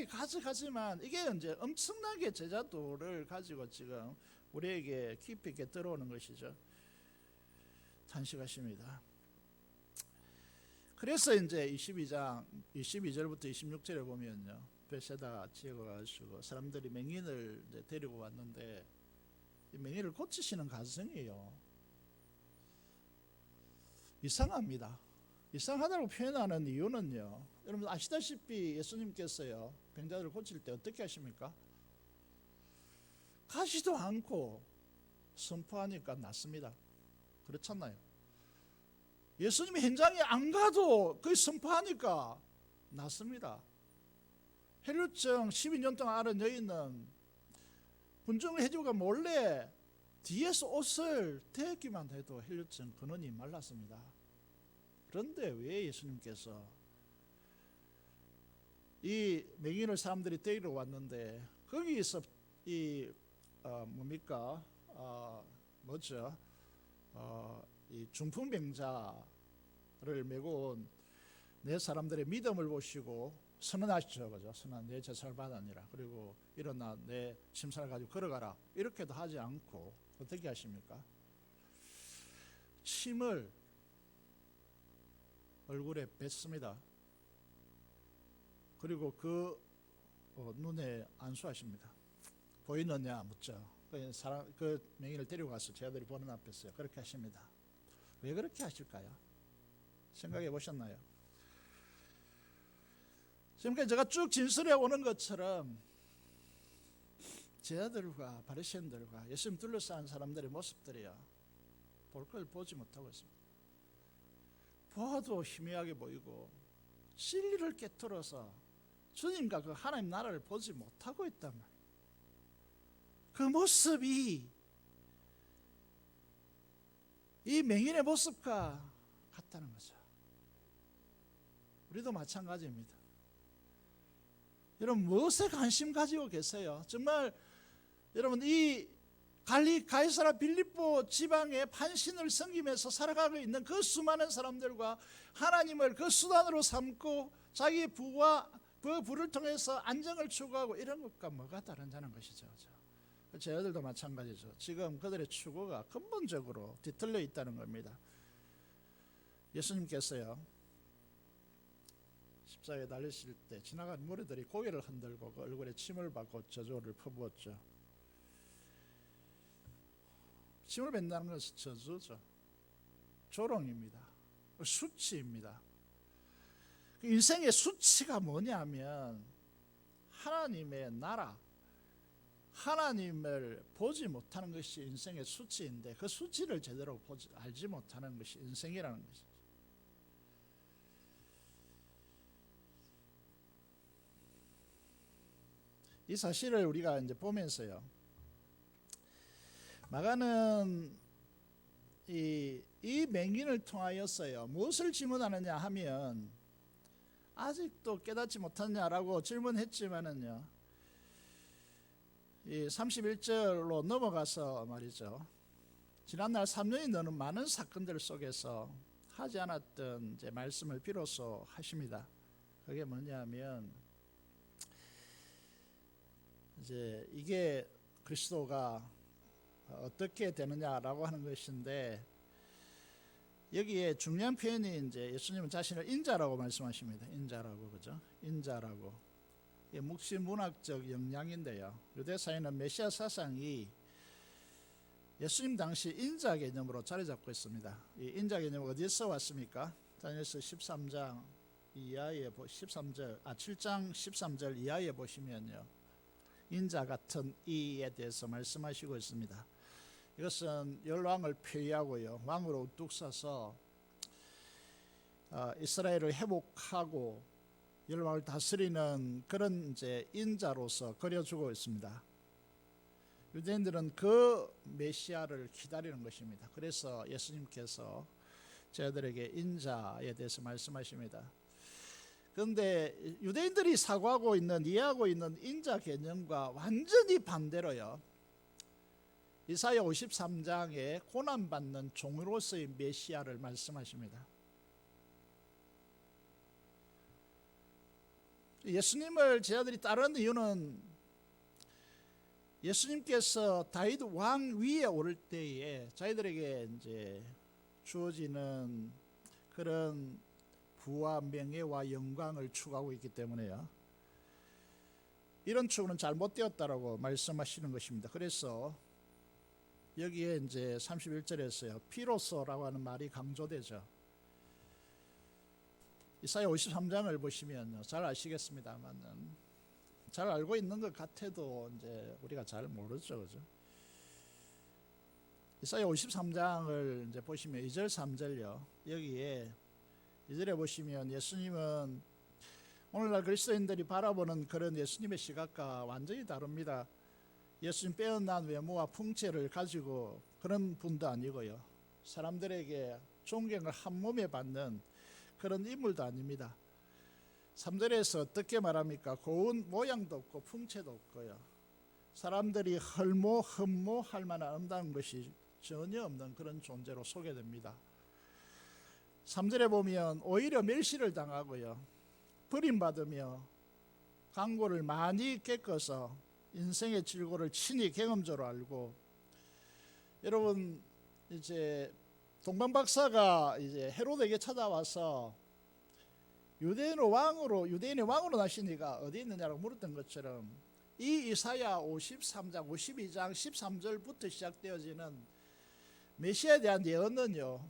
가져가지만 이게 이제 엄청나게 제자도를 가지고 지금 우리에게 깊이 있게 들어오는 것이죠. 탄식하십니다. 그래서 이제 22장 22절부터 26절에 보면요, 베세다 지역에 가시고 사람들이 맹인을 이제 데리고 왔는데, 이 맹인을 고치시는 과정이에요. 이상합니다. 이상하다고 표현하는 이유는요, 여러분 아시다시피 예수님께서요, 병자들을 고칠 때 어떻게 하십니까? 가지도 않고 선포하니까 낫습니다. 그렇잖아요. 예수님이 현장에 안 가도 그 선포하니까 낫습니다. 혈루증 12년 동안 앓은 여인은 분중을 해주고 몰래 뒤에서 옷을 대기만 해도 혈루증 근원이 말랐습니다. 그런데 왜 예수님께서 이 맹인을 사람들이 데리러 왔는데 거기서 이 뭡니까? 뭐죠? 이 중풍병자를 메고 온 내 사람들의 믿음을 보시고 선언하시죠, 그죠? 선언, 내 제사를 받았니라. 그리고 일어나 내 침상을 가지고 걸어가라. 이렇게도 하지 않고 어떻게 하십니까? 침을 얼굴에 뱉습니다. 그리고 그 눈에 안수하십니다. 보이느냐 묻죠. 그 맹인을 데리고 가서 제 아들이 보는 앞에서요. 그렇게 하십니다. 왜 그렇게 하실까요? 생각해 보셨나요? 지금까지 제가 쭉 진술해 오는 것처럼 제자들과 바리새인들과 예수님 둘러싼 사람들의 모습들이요, 볼 걸 보지 못하고 있습니다. 보아도 희미하게 보이고 진리를 깨뜨려서 주님과 그 하나님 나라를 보지 못하고 있단 말이에요. 그 모습이 이 맹인의 모습과 같다는 거죠. 우리도 마찬가지입니다. 여러분, 무엇에 관심 가지고 계세요? 정말 여러분, 이 가이사라 빌립보 지방의 판신을 섬기면서 살아가고 있는 그 수많은 사람들과 하나님을 그 수단으로 삼고 자기의 부를 통해서 안정을 추구하고 이런 것과 뭐가 다르냐는 것이죠. 저희들도 마찬가지죠. 지금 그들의 추구가 근본적으로 뒤틀려 있다는 겁니다. 예수님께서요, 십자가에 달리실 때 지나간 무리들이 고개를 흔들고 그 얼굴에 침을 받고 저주를 퍼부었죠. 침을 뱉는다는 것은 저주죠. 조롱입니다. 수치입니다. 인생의 수치가 뭐냐면 하나님의 나라, 하나님을 보지 못하는 것이 인생의 수치인데 그 수치를 제대로 알지 못하는 것이 인생이라는 것이죠. 이 사실을 우리가 이제 보면서요, 마가는 이 맹인을 통하여서요 무엇을 질문하느냐 하면, 아직도 깨닫지 못하냐라고 질문했지만은요, 이 31절로 넘어가서 말이죠, 지난날 3년이 넘는 많은 사건들 속에서 하지 않았던 이제 말씀을 비로소 하십니다. 그게 뭐냐면, 이제 이게 그리스도가 어떻게 되느냐라고 하는 것인데, 여기에 중요한 표현이 이제 예수님은 자신을 인자라고 말씀하십니다. 인자라고, 그죠? 인자라고. 이게 묵시 문학적 영향인데요, 유대 사회는 메시아 사상이 예수님 당시 인자 개념으로 자리 잡고 있습니다. 이 인자 개념 어디서 왔습니까? 다니엘서 13장 이하에 7장 13절 이하에 보시면요, 인자 같은 이에 대해서 말씀하시고 있습니다. 이것은 열왕을 폐위하고요, 왕으로 우뚝 서서 이스라엘을 회복하고 열왕을 다스리는 그런 이제 인자로서 그려주고 있습니다. 유대인들은 그 메시아를 기다리는 것입니다. 그래서 예수님께서 저희들에게 인자에 대해서 말씀하십니다. 그런데 유대인들이 사고하고 있는, 이해하고 있는 인자 개념과 완전히 반대로요, 이사야 53장에 고난받는 종으로서의 메시아를 말씀하십니다. 예수님을 제자들이 따르는 이유는 예수님께서 다윗 왕 위에 오를 때에 자기들에게 이제 주어지는 그런 부와 명예와 영광을 추구하고 있기 때문에요, 이런 추구는 잘못되었다라고 말씀하시는 것입니다. 그래서 여기에 이제 31절에서요 피로서라고 하는 말이 강조되죠. 이사야 53장을 보시면 잘 아시겠습니다만은, 잘 알고 있는 것 같아도 이제 우리가 잘 모르죠, 그죠? 이사야 53장을 이제 보시면 2절 3절요, 여기에 2절에 보시면 예수님은 오늘날 그리스도인들이 바라보는 그런 예수님의 시각과 완전히 다릅니다. 예수님 빼어난 외모와 풍채를 가지고 그런 분도 아니고요, 사람들에게 존경을 한 몸에 받는 그런 인물도 아닙니다. 3절에서 어떻게 말합니까? 고운 모양도 없고 풍채도 없고요, 사람들이 흠모할 만한 아름다운 것이 전혀 없는 그런 존재로 소개됩니다. 3절에 보면 오히려 멸시를 당하고요, 버림받으며 강고를 많이 겪어서 인생의 질고를 친히 경험적으로 알고, 여러분 이제 동방 박사가 이제 헤로데에게 찾아와서 유대인의 왕으로 나시니가 어디 있느냐고 물었던 것처럼, 이 이사야 53장 52장 13절부터 시작되어지는 메시아에 대한 예언은요,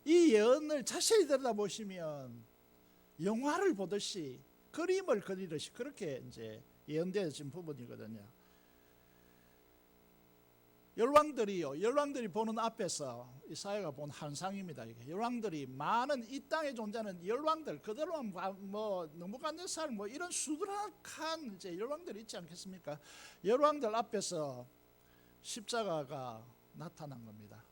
이 예언을 자세히 들여다보시면 영화를 보듯이, 그림을 그리듯이 그렇게 이제 예언되어진 부분이거든요. 열왕들이 보는 앞에서 이사야가 본 환상입니다. 이게 열왕들이, 많은 이 땅에 존재하는 열왕들, 그대로 뭐 느부갓네살 뭐 이런 수두룩한 이제 열왕들이 있지 않겠습니까? 열왕들 앞에서 십자가가 나타난 겁니다.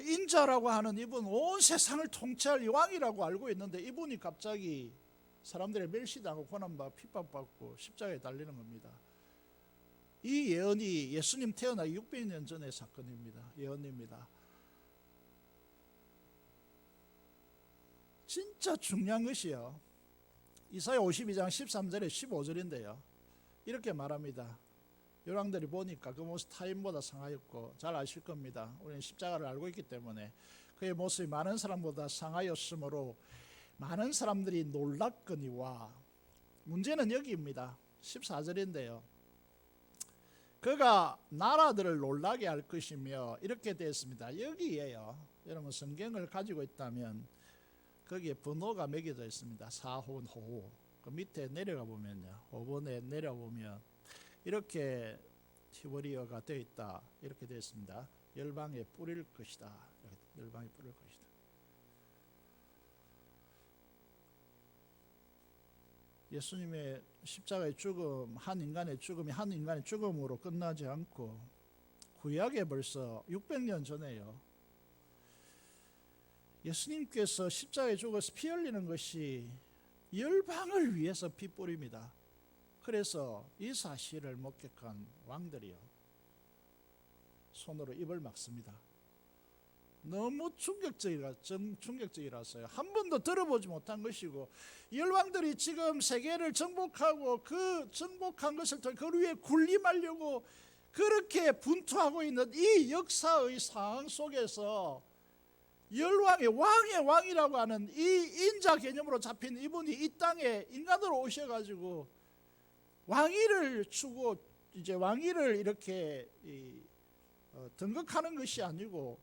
인자라고 하는 이분, 온 세상을 통치할 왕이라고 알고 있는데, 이분이 갑자기 사람들의 멸시당하고 고난받고 핍박받고 십자가에 달리는 겁니다. 이 예언이 예수님 태어나기 600년 전의 사건입니다. 예언입니다. 진짜 중요한 것이요, 이사야 52장 13절에 15절인데요 이렇게 말합니다. 열왕들이 보니까 그 모습 타인보다 상하였고, 잘 아실 겁니다. 우리는 십자가를 알고 있기 때문에 그의 모습이 많은 사람보다 상하였으므로 많은 사람들이 놀랐거니와, 문제는 여기입니다. 14절인데요 그가 나라들을 놀라게 할 것이며, 이렇게 되었습니다. 여기에요, 여러분 성경을 가지고 있다면 거기에 번호가 매겨져 있습니다. 사혼호호. 그 밑에 내려가 보면요, 5번에 내려보면 이렇게 티버리어가 되어 있다, 이렇게 되어 있습니다. 열방에 뿌릴 것이다. 열방에 뿌릴 것이다. 예수님의 십자가의 죽음, 한 인간의 죽음이 한 인간의 죽음으로 끝나지 않고, 구약에 벌써 600년 전에요, 예수님께서 십자가에 죽어서 피 흘리는 것이 열방을 위해서 피 뿌립니다. 그래서 이 사실을 목격한 왕들이요, 손으로 입을 막습니다. 너무 충격적이라서요, 한 번도 들어보지 못한 것이고, 열왕들이 지금 세계를 정복하고 그 정복한 것을 통해 그 위에 군림하려고 그렇게 분투하고 있는 이 역사의 상황 속에서 열왕의 왕의 왕이라고 하는 이 인자 개념으로 잡힌 이분이 이 땅에 인간으로 오셔가지고 왕위를 주고, 이제 왕위를 이렇게 등극하는 것이 아니고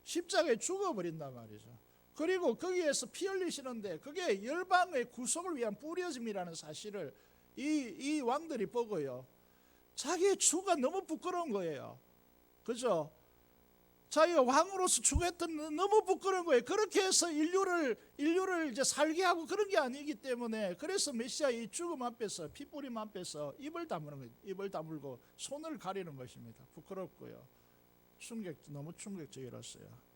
십자가에 죽어버린단 말이죠. 그리고 거기에서 피 흘리시는데 그게 열방의 구속을 위한 뿌려짐이라는 사실을 이 왕들이 보고요, 자기의 추가 너무 부끄러운 거예요. 그죠? 자기가 왕으로서 추구했던 너무 부끄러운 거예요. 그렇게 해서 인류를 이제 살게 하고 그런 게 아니기 때문에, 그래서 메시아 이 죽음 앞에서, 피뿌림 앞에서 입을 다무는 거예요. 입을 다물고 손을 가리는 것입니다. 부끄럽고요, 너무 충격적이었어요.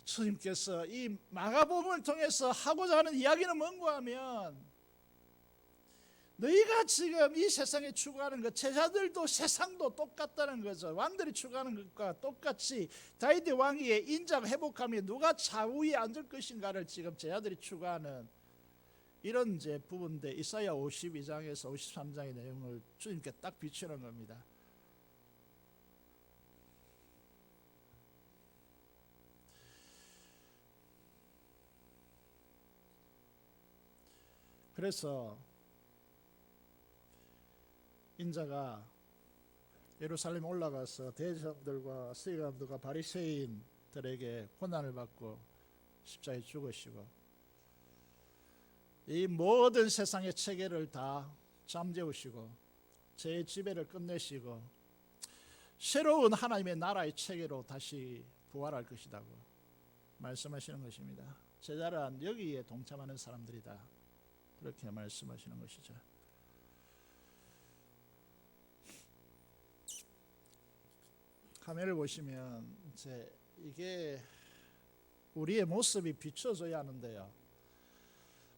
주님께서 이 마가복음을 통해서 하고자 하는 이야기는 뭔가 하면, 너희가 지금 이 세상에 추구하는 것, 제자들도 세상도 똑같다는 거죠. 왕들이 추구하는 것과 똑같이 다윗 왕위의 인자가 회복하며 누가 좌우에 앉을 것인가를 지금 제자들이 추구하는 이런 이제 부분인데, 이사야 52장에서 53장의 내용을 주님께 딱 비추는 겁니다. 그래서 인자가 예루살렘 올라가서 대제사장들과 서기관들과 바리새인들에게 고난을 받고 십자가에 죽으시고, 이 모든 세상의 체계를 다 잠재우시고 제 지배를 끝내시고 새로운 하나님의 나라의 체계로 다시 부활할 것이라고 말씀하시는 것입니다. 제자란 여기에 동참하는 사람들이다, 그렇게 말씀하시는 것이죠. 카메라를 보시면 이제 이게 우리의 모습이 비춰져야 하는데요,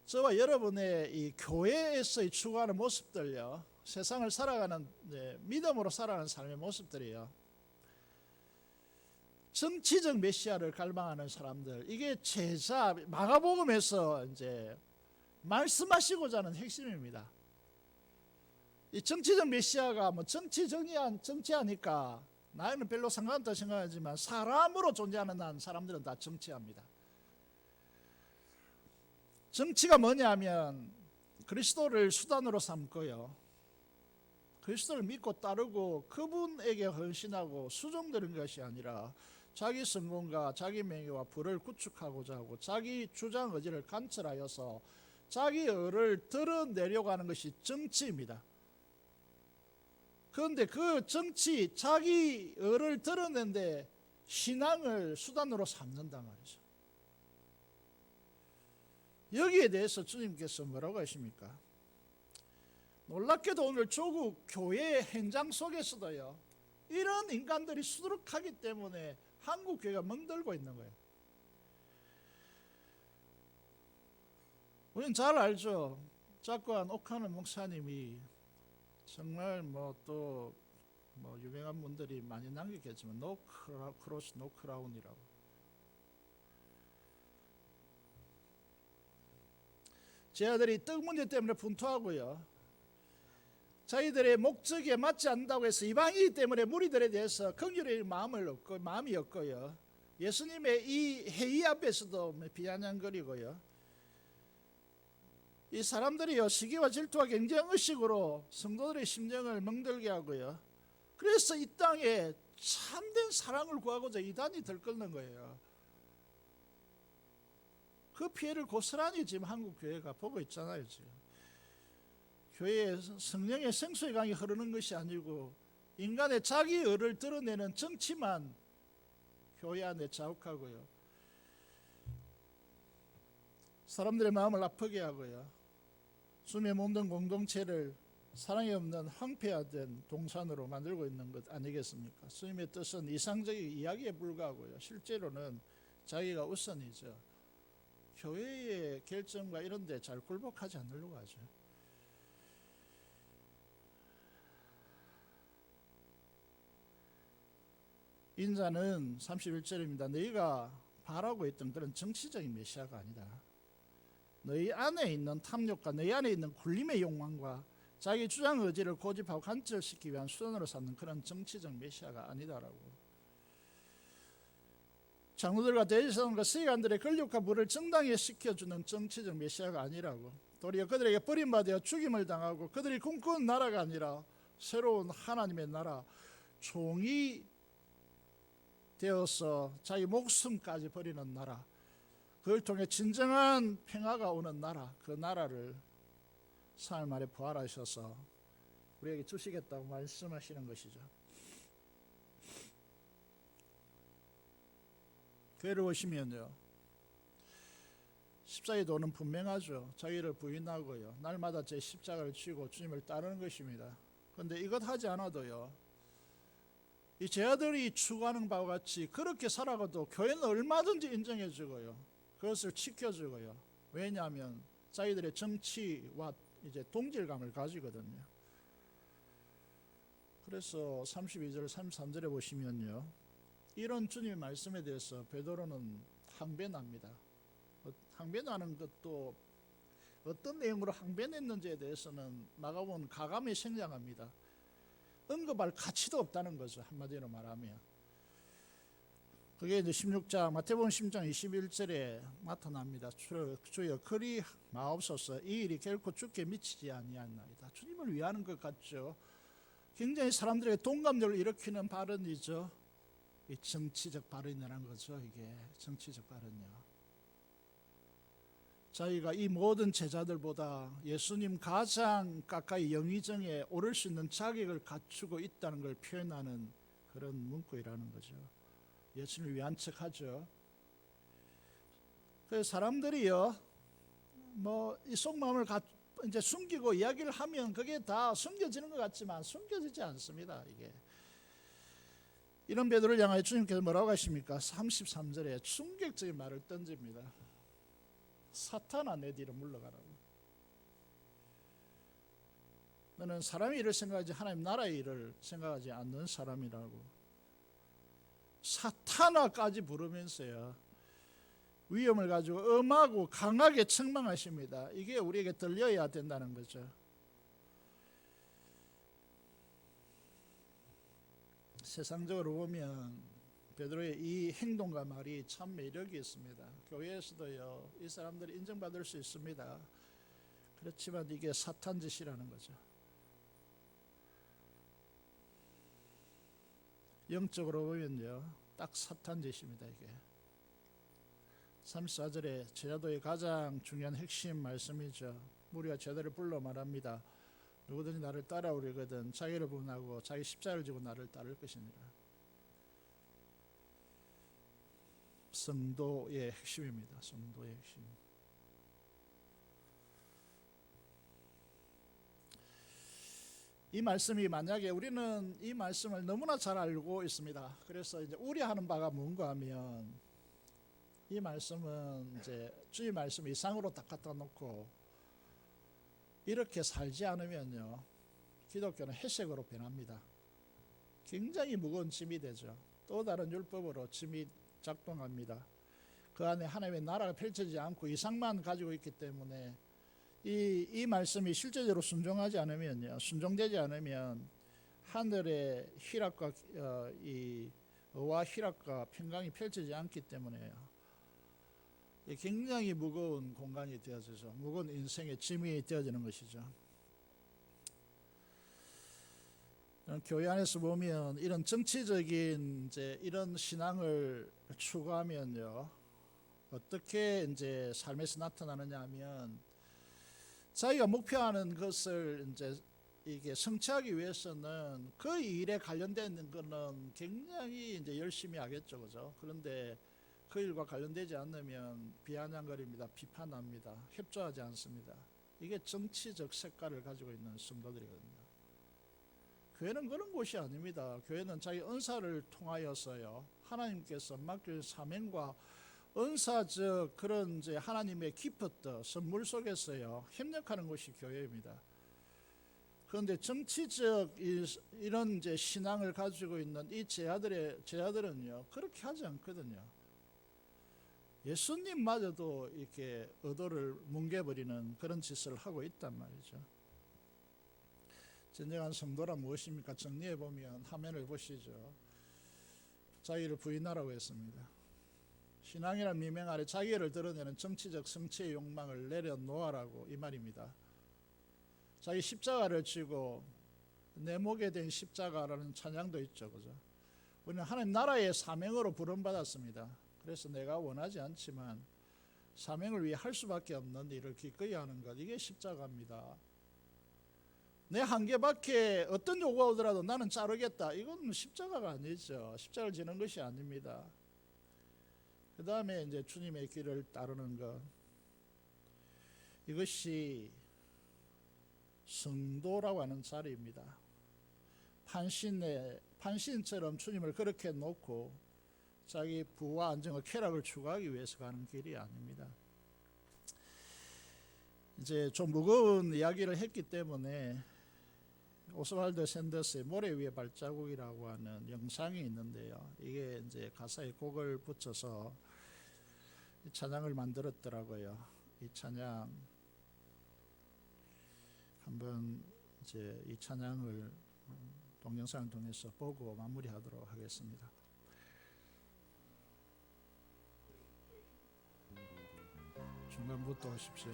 저와 여러분의 이 교회에서 추구하는 모습들요, 세상을 살아가는 믿음으로 살아가는 삶의 모습들이요, 정치적 메시아를 갈망하는 사람들, 이게 제자 마가복음에서 이제 말씀하시고자 하는 핵심입니다. 이 정치적 메시아가 뭐 정치하니까 나이는 별로 상관없다 생각하지만 사람으로 존재하는 한 사람들은 다 정치합니다. 정치가 뭐냐면 그리스도를 수단으로 삼고요, 그리스도를 믿고 따르고 그분에게 헌신하고 수종되는 것이 아니라 자기 성공과 자기 명예와 부를 구축하고자 하고 자기 주장 의지를 관철하여서 자기 의를 드러내려고 하는 것이 정치입니다. 그런데 그 정치, 자기 의를 드러낸데 신앙을 수단으로 삼는단 말이죠. 여기에 대해서 주님께서 뭐라고 하십니까? 놀랍게도 오늘 조국 교회 행장 속에서도요, 이런 인간들이 수두룩하기 때문에 한국 교회가 멍들고 있는 거예요. 우리는 잘 알죠. 작관 옥하는 목사님이 정말 또 유명한 분들이 많이 남겼겠지만 노 크로스 노 크라운이라고. 제 아들이 떡 문제 때문에 분투하고요, 자기들의 목적에 맞지 않는다고 해서 이방이기 때문에 무리들에 대해서 긍휼의 마음이 없고요, 예수님의 이 회의 앞에서도 비아냥거리고요, 이 사람들이요 시기와 질투와 경쟁의식으로 성도들의 심령을 멍들게 하고요, 그래서 이 땅에 참된 사랑을 구하고자 이단이 들끓는 거예요. 그 피해를 고스란히 지금 한국 교회가 보고 있잖아요. 지금 교회에 성령의 생수의 강이 흐르는 것이 아니고 인간의 자기 의를 드러내는 정치만 교회 안에 자욱하고요, 사람들의 마음을 아프게 하고요, 주님의 몸된 공동체를 사랑이 없는 황폐화된 동산으로 만들고 있는 것 아니겠습니까? 주님의 뜻은 이상적인 이야기에 불과하고요, 실제로는 자기가 우선이죠. 교회의 결정과 이런 데 잘 굴복하지 않으려고 하죠. 인자는 31절입니다. 너희가 바라고 있던 그런 정치적인 메시아가 아니다. 너희 안에 있는 탐욕과 너희 안에 있는 굴림의 욕망과 자기 주장 의지를 고집하고 관철시키기 위한 수단으로 삼는 그런 정치적 메시아가 아니다라고. 장로들과 대제사장과 서기관들의 권력과 부를 정당히 시켜주는 정치적 메시아가 아니라고. 도리어 그들에게 버림받아 죽임을 당하고 그들이 꿈꾸는 나라가 아니라 새로운 하나님의 나라, 종이 되어서 자기 목숨까지 버리는 나라, 그걸 통해 진정한 평화가 오는 나라, 그 나라를 사흘 만에 부활하셔서 우리에게 주시겠다고 말씀하시는 것이죠. 교회를 오시면요, 십자가의 도는 분명하죠. 자기를 부인하고요, 날마다 제 십자가를 쥐고 주님을 따르는 것입니다. 그런데 이것 하지 않아도요, 이 제 아들이 추구하는 바와 같이 그렇게 살아가도 교회는 얼마든지 인정해 주고요, 그것을 지켜주고요. 왜냐하면 자기들의 정치와 이제 동질감을 가지거든요. 그래서 32절 33절에 보시면요, 이런 주님의 말씀에 대해서 베드로는 항변합니다. 항변하는 것도 어떤 내용으로 항변했는지에 대해서는 마가복음은 가감히 생략합니다. 언급할 가치도 없다는 거죠, 한마디로 말하면. 그게 이제 16장 마태복음 16장 21절에 나타납니다. 주여 그리 마옵소서, 이 일이 결코 주께 미치지 아니하나이다. 주님을 위하는 것 같죠. 굉장히 사람들에게 동감력을 일으키는 발언이죠. 이 정치적 발언이라는 거죠. 이게 정치적 발언이요. 자기가 이 모든 제자들보다 예수님 가장 가까이 영의정에 오를 수 있는 자격을 갖추고 있다는 걸 표현하는 그런 문구이라는 거죠. 예수님을 위한 척하죠. 그래서 사람들이요, 이 속마음을 이제 숨기고 이야기를 하면 그게 다 숨겨지는 것 같지만 숨겨지지 않습니다. 이게 이런 베드로를 향하여 주님께서 뭐라고 하십니까? 33절에 충격적인 말을 던집니다. 사탄아, 내 뒤로 물러가라고. 너는 사람의 일을 생각하지 하나님 나라의 일을 생각하지 않는 사람이라고. 사탄아까지 부르면서요, 위험을 가지고 엄하고 강하게 책망하십니다. 이게 우리에게 들려야 된다는 거죠. 세상적으로 보면 베드로의 이 행동과 말이 참 매력이 있습니다. 교회에서도요, 이 사람들이 인정받을 수 있습니다. 그렇지만 이게 사탄 짓이라는 거죠. 영적으로 보면요, 딱 사탄 짓입니다. 이게 34절에 제자도의 가장 중요한 핵심 말씀이죠. 우리가 제자를 불러 말합니다. 누구든지 나를 따라오려거든 자기를 부인하고 자기 십자가를 지고 나를 따를 것이니라. 성도의 핵심입니다. 성도의 핵심. 이 말씀이 만약에 우리는 이 말씀을 너무나 잘 알고 있습니다. 그래서 이제 우려하는 바가 뭔가 하면 이 말씀은 이제 주의 말씀 이상으로 딱 갖다 놓고 이렇게 살지 않으면요, 기독교는 해석으로 변합니다. 굉장히 무거운 짐이 되죠. 또 다른 율법으로 짐이 작동합니다. 그 안에 하나님의 나라가 펼쳐지지 않고 이상만 가지고 있기 때문에 이 말씀이 실제적으로 순종하지 않으면요, 순종되지 않으면 하늘의 희락과 이 의와 희락과 평강이 펼쳐지지 않기 때문에요, 굉장히 무거운 공간이 되어져서 무거운 인생의 짐이 되어지는 것이죠. 교회 안에서 보면 이런 정치적인 이제 이런 신앙을 추구하면요, 어떻게 이제 삶에서 나타나느냐 하면 자기가 목표하는 것을 이제 이게 성취하기 위해서는 그 일에 관련된 거는 굉장히 이제 열심히 하겠죠, 그죠? 그런데 그 일과 관련되지 않으면 비아냥거립니다. 비판합니다. 협조하지 않습니다. 이게 정치적 색깔을 가지고 있는 성도들이거든요. 교회는 그런 곳이 아닙니다. 교회는 자기 은사를 통하여서요, 하나님께서 맡겨진 사명과 은사적 그런 이제 하나님의 기뻤던 선물 속에서요, 협력하는 것이 교회입니다. 그런데 정치적 이런 이제 신앙을 가지고 있는 이 제자들은요, 그렇게 하지 않거든요. 예수님마저도 이렇게 의도를 뭉개버리는 그런 짓을 하고 있단 말이죠. 진정한 성도란 무엇입니까? 정리해 보면 화면을 보시죠. 자기를 부인하라고 했습니다. 신앙이란 미명 아래 자기를 드러내는 정치적 성취의 욕망을 내려놓으라고 이 말입니다. 자기 십자가를 지고 내 목에 댄 십자가라는 찬양도 있죠, 그죠? 우리는 하나님 나라의 사명으로 부름받았습니다. 그래서 내가 원하지 않지만 사명을 위해 할 수밖에 없는 일을 기꺼이 하는 것, 이게 십자가입니다. 내 한계밖에 어떤 요구가 오더라도 나는 자르겠다, 이건 십자가가 아니죠. 십자가를 지는 것이 아닙니다. 그 다음에 이제 주님의 길을 따르는 것, 이것이 성도라고 하는 자리입니다. 판신처럼 주님을 그렇게 놓고 자기 부와 안정과 쾌락을 추구하기 위해서 가는 길이 아닙니다. 이제 좀 무거운 이야기를 했기 때문에 오스왈드 샌더스의 모래 위의 발자국이라고 하는 영상이 있는데요, 이게 이제 가사에 곡을 붙여서 이 찬양을 만들었더라고요. 이 찬양 한번 이제 이 찬양을 동영상을 통해서 보고 마무리하도록 하겠습니다. 중간부터 오십시오.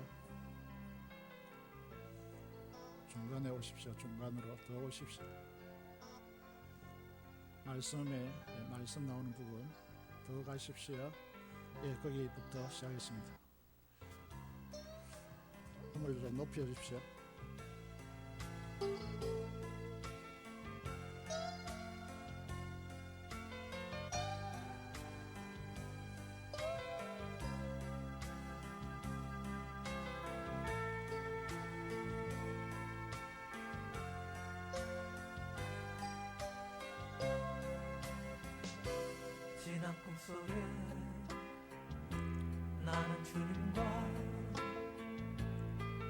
중간에 오십시오. 중간으로 더 오십시오. 말씀에 말씀 나오는 부분 더 가십시오. 예, 거기부터 시작하겠습니다. 음을 좀 높여 주십시오. 지난 꿈속에 나는 주님과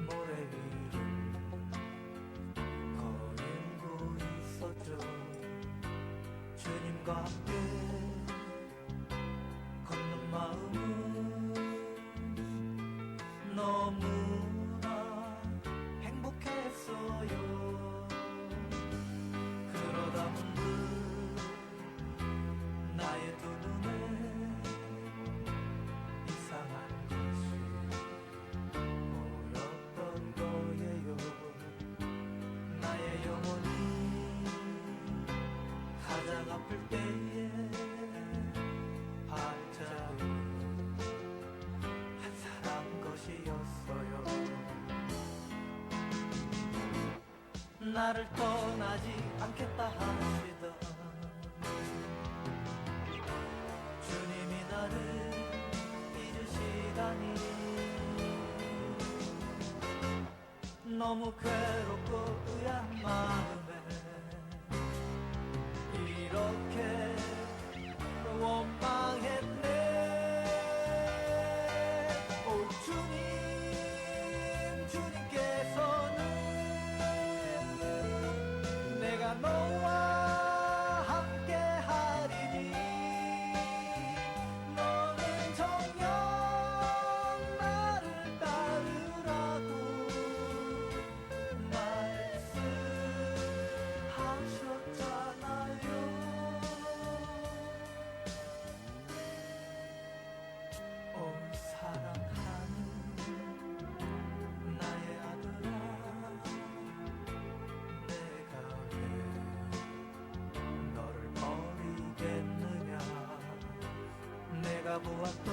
모래 위를 걸고 있었죠. 주님과 함께 영원히 가장 아플 때에 반짝이 한 사람 것이었어요. 나를 떠나지 않겠다 하시던 주님이 나를 잊으시다니 너무 괴롭고 의아한 마음에 이렇게 원망했네. 오 주님, 주님께서는 내가 너와 함께 하리니 너는 정녕 나를 따르라고 말씀하셨잖아요. 오 사랑하는 나의 아들아, 내가 왜 너를 버리겠느냐. 내가 보았던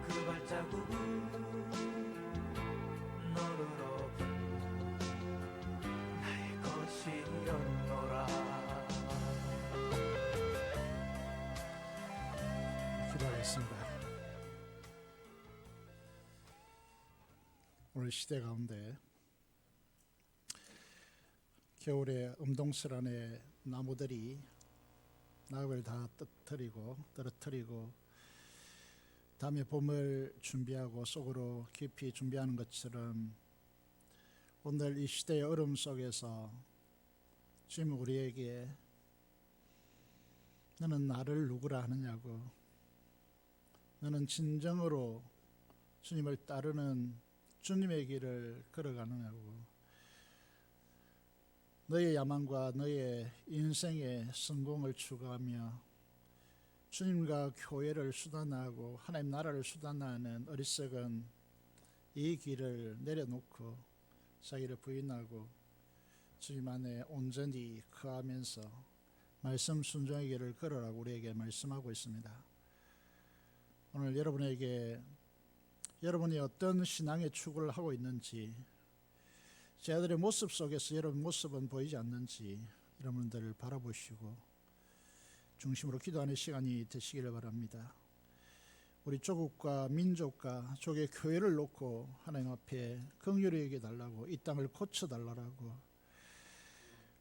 그 발자국은 너를 업은 나의 것이었노라. 기도하겠습니다. 오늘 시대 가운데 겨울에 음동설 안에 나무들이 낙엽을 다 떨어뜨리고 다음에 봄을 준비하고 속으로 깊이 준비하는 것처럼 오늘 이 시대의 어려움 속에서 주님은 우리에게 너는 나를 누구라 하느냐고, 너는 진정으로 주님을 따르는 주님의 길을 걸어가느냐고, 너의 야망과 너의 인생의 성공을 추구하며 주님과 교회를 수단화하고 하나님 나라를 수단화하는 어리석은 이 길을 내려놓고 자기를 부인하고 주님 안에 온전히 거하면서 말씀 순종의 길을 걸으라고 우리에게 말씀하고 있습니다. 오늘 여러분에게 여러분이 어떤 신앙의 추구를 하고 있는지, 제 아들의 모습 속에서 여러분 모습은 보이지 않는지 여러분들을 바라보시고 중심으로 기도하는 시간이 되시기를 바랍니다. 우리 조국과 민족과 조국의 교회를 놓고 하나님 앞에 긍휼히 여겨 달라고, 이 땅을 고쳐 달라고,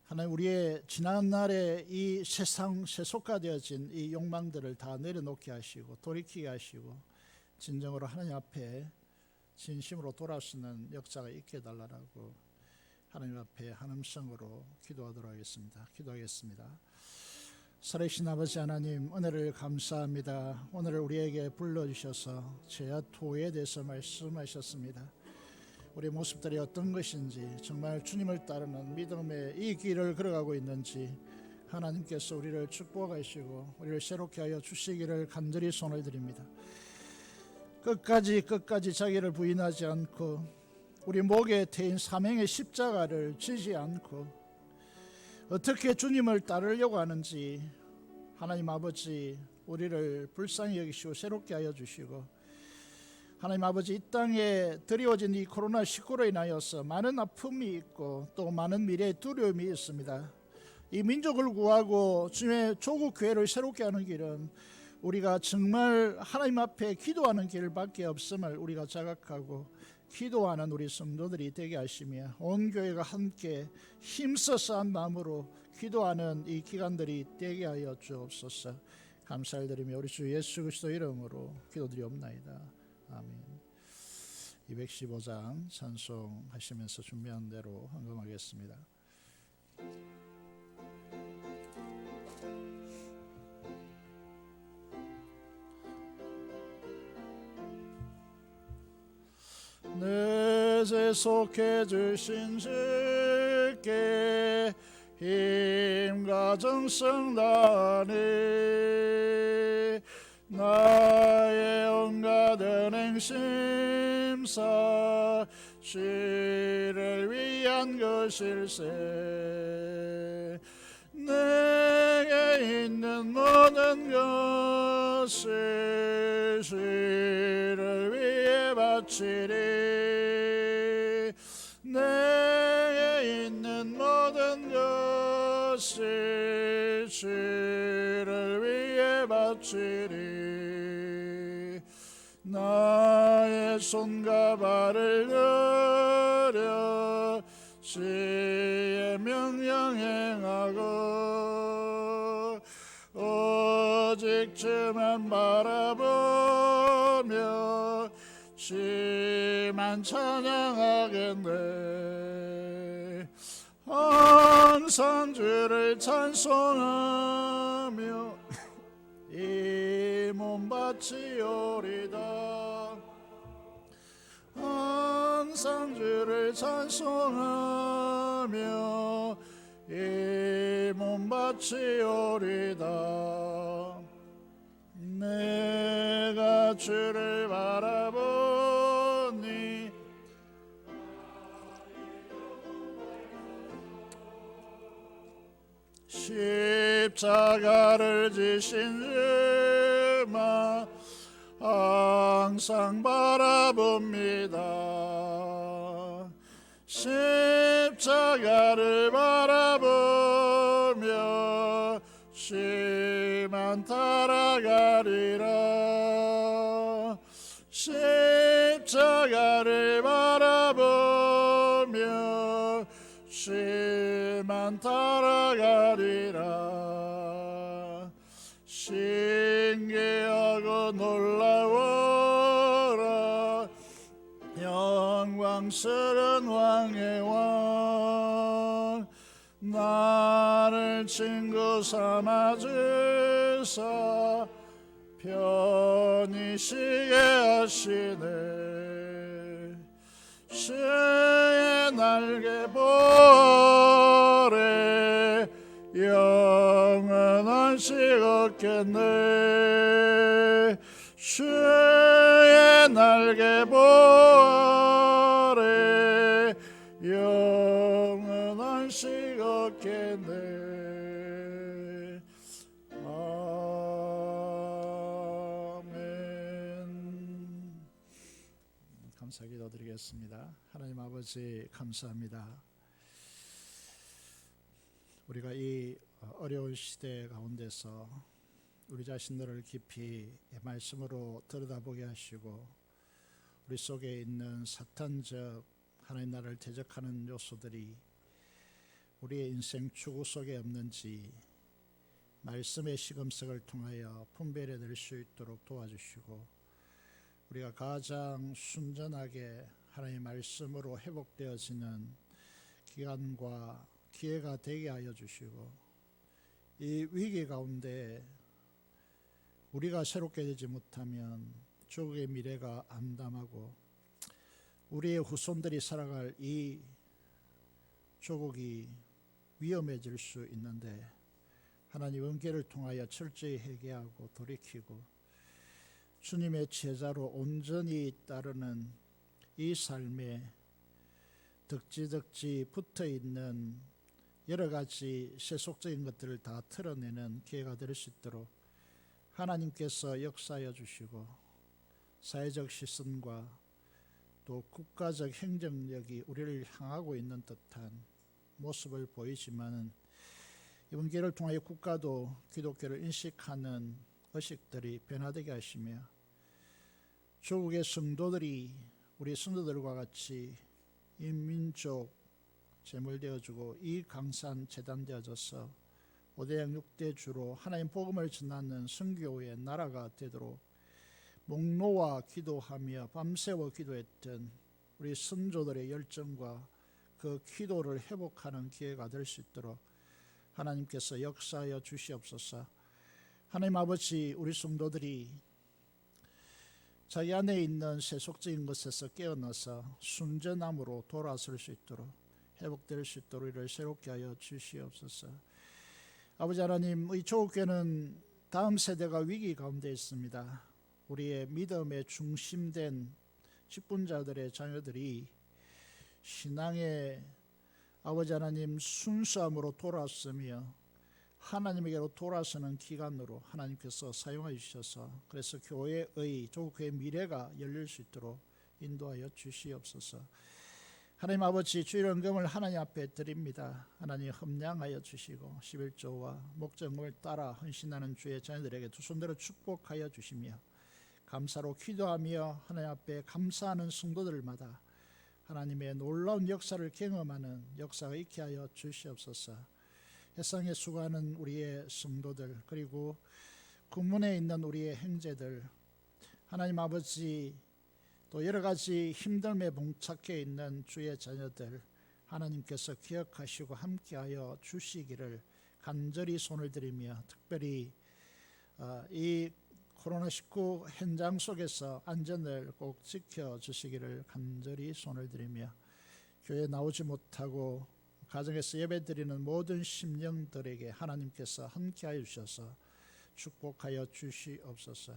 하나님 우리의 지난 날에 이 세상 세속화되어진 이 욕망들을 다 내려놓게 하시고 돌이키게 하시고 진정으로 하나님 앞에 진심으로 돌아서는 역사가 있게 해달라고 하나님 앞에 한음성으로 기도하도록 하겠습니다. 기도하겠습니다. 살아계신 아버지 하나님, 은혜를 감사합니다. 오늘 우리에게 불러주셔서 죄와 토에 대해서 말씀하셨습니다. 우리 모습들이 어떤 것인지, 정말 주님을 따르는 믿음의 이 길을 걸어가고 있는지 하나님께서 우리를 축복하시고 우리를 새롭게 하여 주시기를 간절히 손을 드립니다. 끝까지 자기를 부인하지 않고 우리 목에 태인 사명의 십자가를 지지 않고 어떻게 주님을 따르려고 하는지 하나님 아버지 우리를 불쌍히 여기시고 새롭게 하여 주시고, 하나님 아버지 이 땅에 드리워진 이 코로나19로 인하여서 많은 아픔이 있고 또 많은 미래의 두려움이 있습니다. 이 민족을 구하고 주님의 조국 교회를 새롭게 하는 길은 우리가 정말 하나님 앞에 기도하는 길밖에 없음을 우리가 자각하고 기도하는 우리 성도들이 되게 하시며 온 교회가 함께 힘써서 한 마음으로 기도하는 이 기간들이 되게 하여 주옵소서. 감사를 드리며 우리 주 예수 그리스도 이름으로 기도드리옵나이다. 아멘. 215장 찬송하시면서 준비한 대로 헌금하겠습니다. 내 죄 속해 주신 주께 힘과 정성 다하니 나의 온갖 행심사 주를 위하여 귀한 것일세. 내게 있는 모든 것을 주를 위해 바치리. 내게 있는 모든 것을 주를 위해 바치리. 나의 손과 발을 들여 주의 명령 행하고 오직 주만 바라보며 주만 찬양하겠네. 항상 주를 찬송하며 이 몸 바치오리다. 항상 주를 찬송하며 이 몸 바치오리다. 내가 주를 바라보니 십자가를 지신 주만 항상 바라봅니다. 십자가를 바라보며 주만 따라가리라. 십자가를 바라보며 주만 따라가리라. 신기하고 놀라워라. 영광스러운 왕의 왕 나를 친구 삼아 주사 편히 쉬게 하시네. 주의 날개 보래 영원한 시었겠네. 주의 날개 보래 영원한 시었겠네. 아멘. 감사 기도드리겠습니다. 하나님 아버지 감사합니다. 우리가 이 어려운 시대 가운데서 우리 자신들을 깊이 말씀으로 들여다보게 하시고 우리 속에 있는 사탄적 하나님 나라를 대적하는 요소들이 우리의 인생 추구 속에 없는지 말씀의 시금석을 통하여 분별해낼 수 있도록 도와주시고 우리가 가장 순전하게 하나님의 말씀으로 회복되어지는 기간과 기회가 되게 하여 주시고 이 위기 가운데 우리가 새롭게 되지 못하면 조국의 미래가 암담하고 우리의 후손들이 살아갈 이 조국이 위험해질 수 있는데 하나님 은혜를 통하여 철저히 회개하고 돌이키고 주님의 제자로 온전히 따르는 이 삶에 덕지덕지 붙어있는 여러 가지 세속적인 것들을 다 털어내는 기회가 될 수 있도록 하나님께서 역사하여 주시고 사회적 시선과 또 국가적 행정력이 우리를 향하고 있는 듯한 모습을 보이지만은 이번 기회를 통하여 국가도 기독교를 인식하는 의식들이 변화되게 하시며 조국의 성도들이 우리 성도들과 같이 이 민족 제물되어주고 이 강산 재단되어져서 5대양 6대주로 하나님 복음을 전하는 선교의 나라가 되도록 목놓아 기도하며 밤새워 기도했던 우리 선조들의 열정과 그 기도를 회복하는 기회가 될 수 있도록 하나님께서 역사하여 주시옵소서. 하나님 아버지, 우리 성도들이 자기 안에 있는 세속적인 것에서 깨어나서 순전함으로 돌아설 수 있도록 회복될 수 있도록 이를 새롭게 하여 주시옵소서. 아버지 하나님, 이 조국교회는 다음 세대가 위기 가운데 있습니다. 우리의 믿음에 중심된 직분자들의 자녀들이 신앙의 아버지 하나님 순수함으로 돌아서며 하나님에게로 돌아서는 기간으로 하나님께서 사용하여 주셔서 그래서 교회의 조국교회의 미래가 열릴 수 있도록 인도하여 주시옵소서. 하나님 아버지 주일 헌금을 하나님 앞에 드립니다. 하나님 흠량하여 주시고 11조와 목적을 따라 헌신하는 주의 자녀들에게 두 손들어 축복하여 주시며 감사로 기도하며 하나님 앞에 감사하는 성도들마다 하나님의 놀라운 역사를 경험하는 역사가 있게 하여 주시옵소서. 세상에 수고하는 우리의 성도들 그리고 군문에 있는 우리의 형제들 하나님 아버지 또 여러 가지 힘듦에 봉착해 있는 주의 자녀들 하나님께서 기억하시고 함께하여 주시기를 간절히 손을 들이며 특별히 이 코로나19 현장 속에서 안전을 꼭 지켜주시기를 간절히 손을 들이며 교회에 나오지 못하고 가정에서 예배드리는 모든 심령들에게 하나님께서 함께하여 주셔서 축복하여 주시옵소서.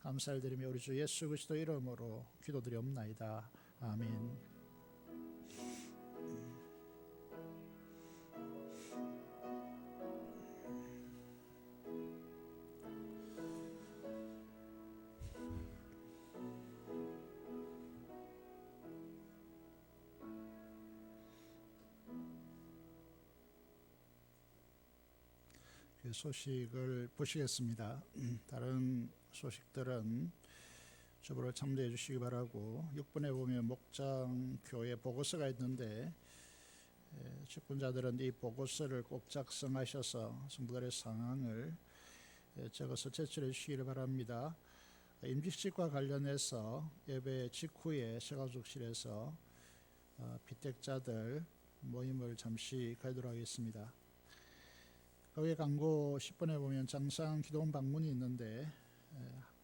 감사를 드리며 우리 주 예수 그리스도 이름으로 기도드리옵나이다. 아멘. 소식을 보시겠습니다. 다른 소식들은 주보를 참조해 주시기 바라고 6번에 보면 목장교회 보고서가 있는데 직분자들은 이 보고서를 꼭 작성하셔서 성도들의 상황을 적어서 제출해 주시기를 바랍니다. 임직식과 관련해서 예배 직후에 세가족실에서 비택자들 모임을 잠시 가도록 하겠습니다. 교회 광고 10번에 보면 장상 기도원 방문이 있는데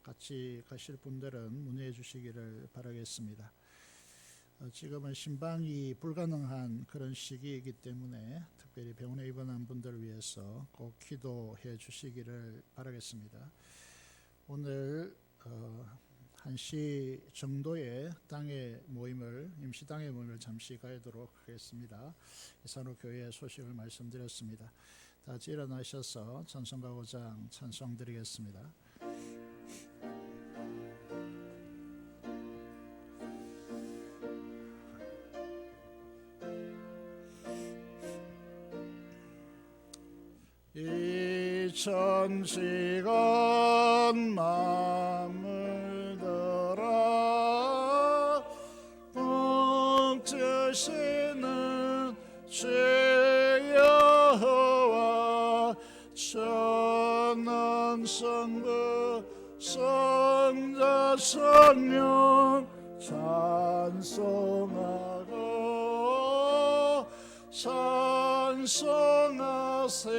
같이 가실 분들은 문의해 주시기를 바라겠습니다. 지금은 신방이 불가능한 그런 시기이기 때문에 특별히 병원에 입원한 분들을 위해서 꼭 기도해 주시기를 바라겠습니다. 오늘 1시 정도에 임시 당의 모임을 잠시 가도록 하겠습니다. 이산호 교회 소식을 말씀드렸습니다. 다 같이 일어나셔서 찬송가 5장 찬송 드리겠습니다. 이 천시간 마음을 들어 꼭 주시는 주여와 전능 성부 성자 성령 찬송하고 찬송하세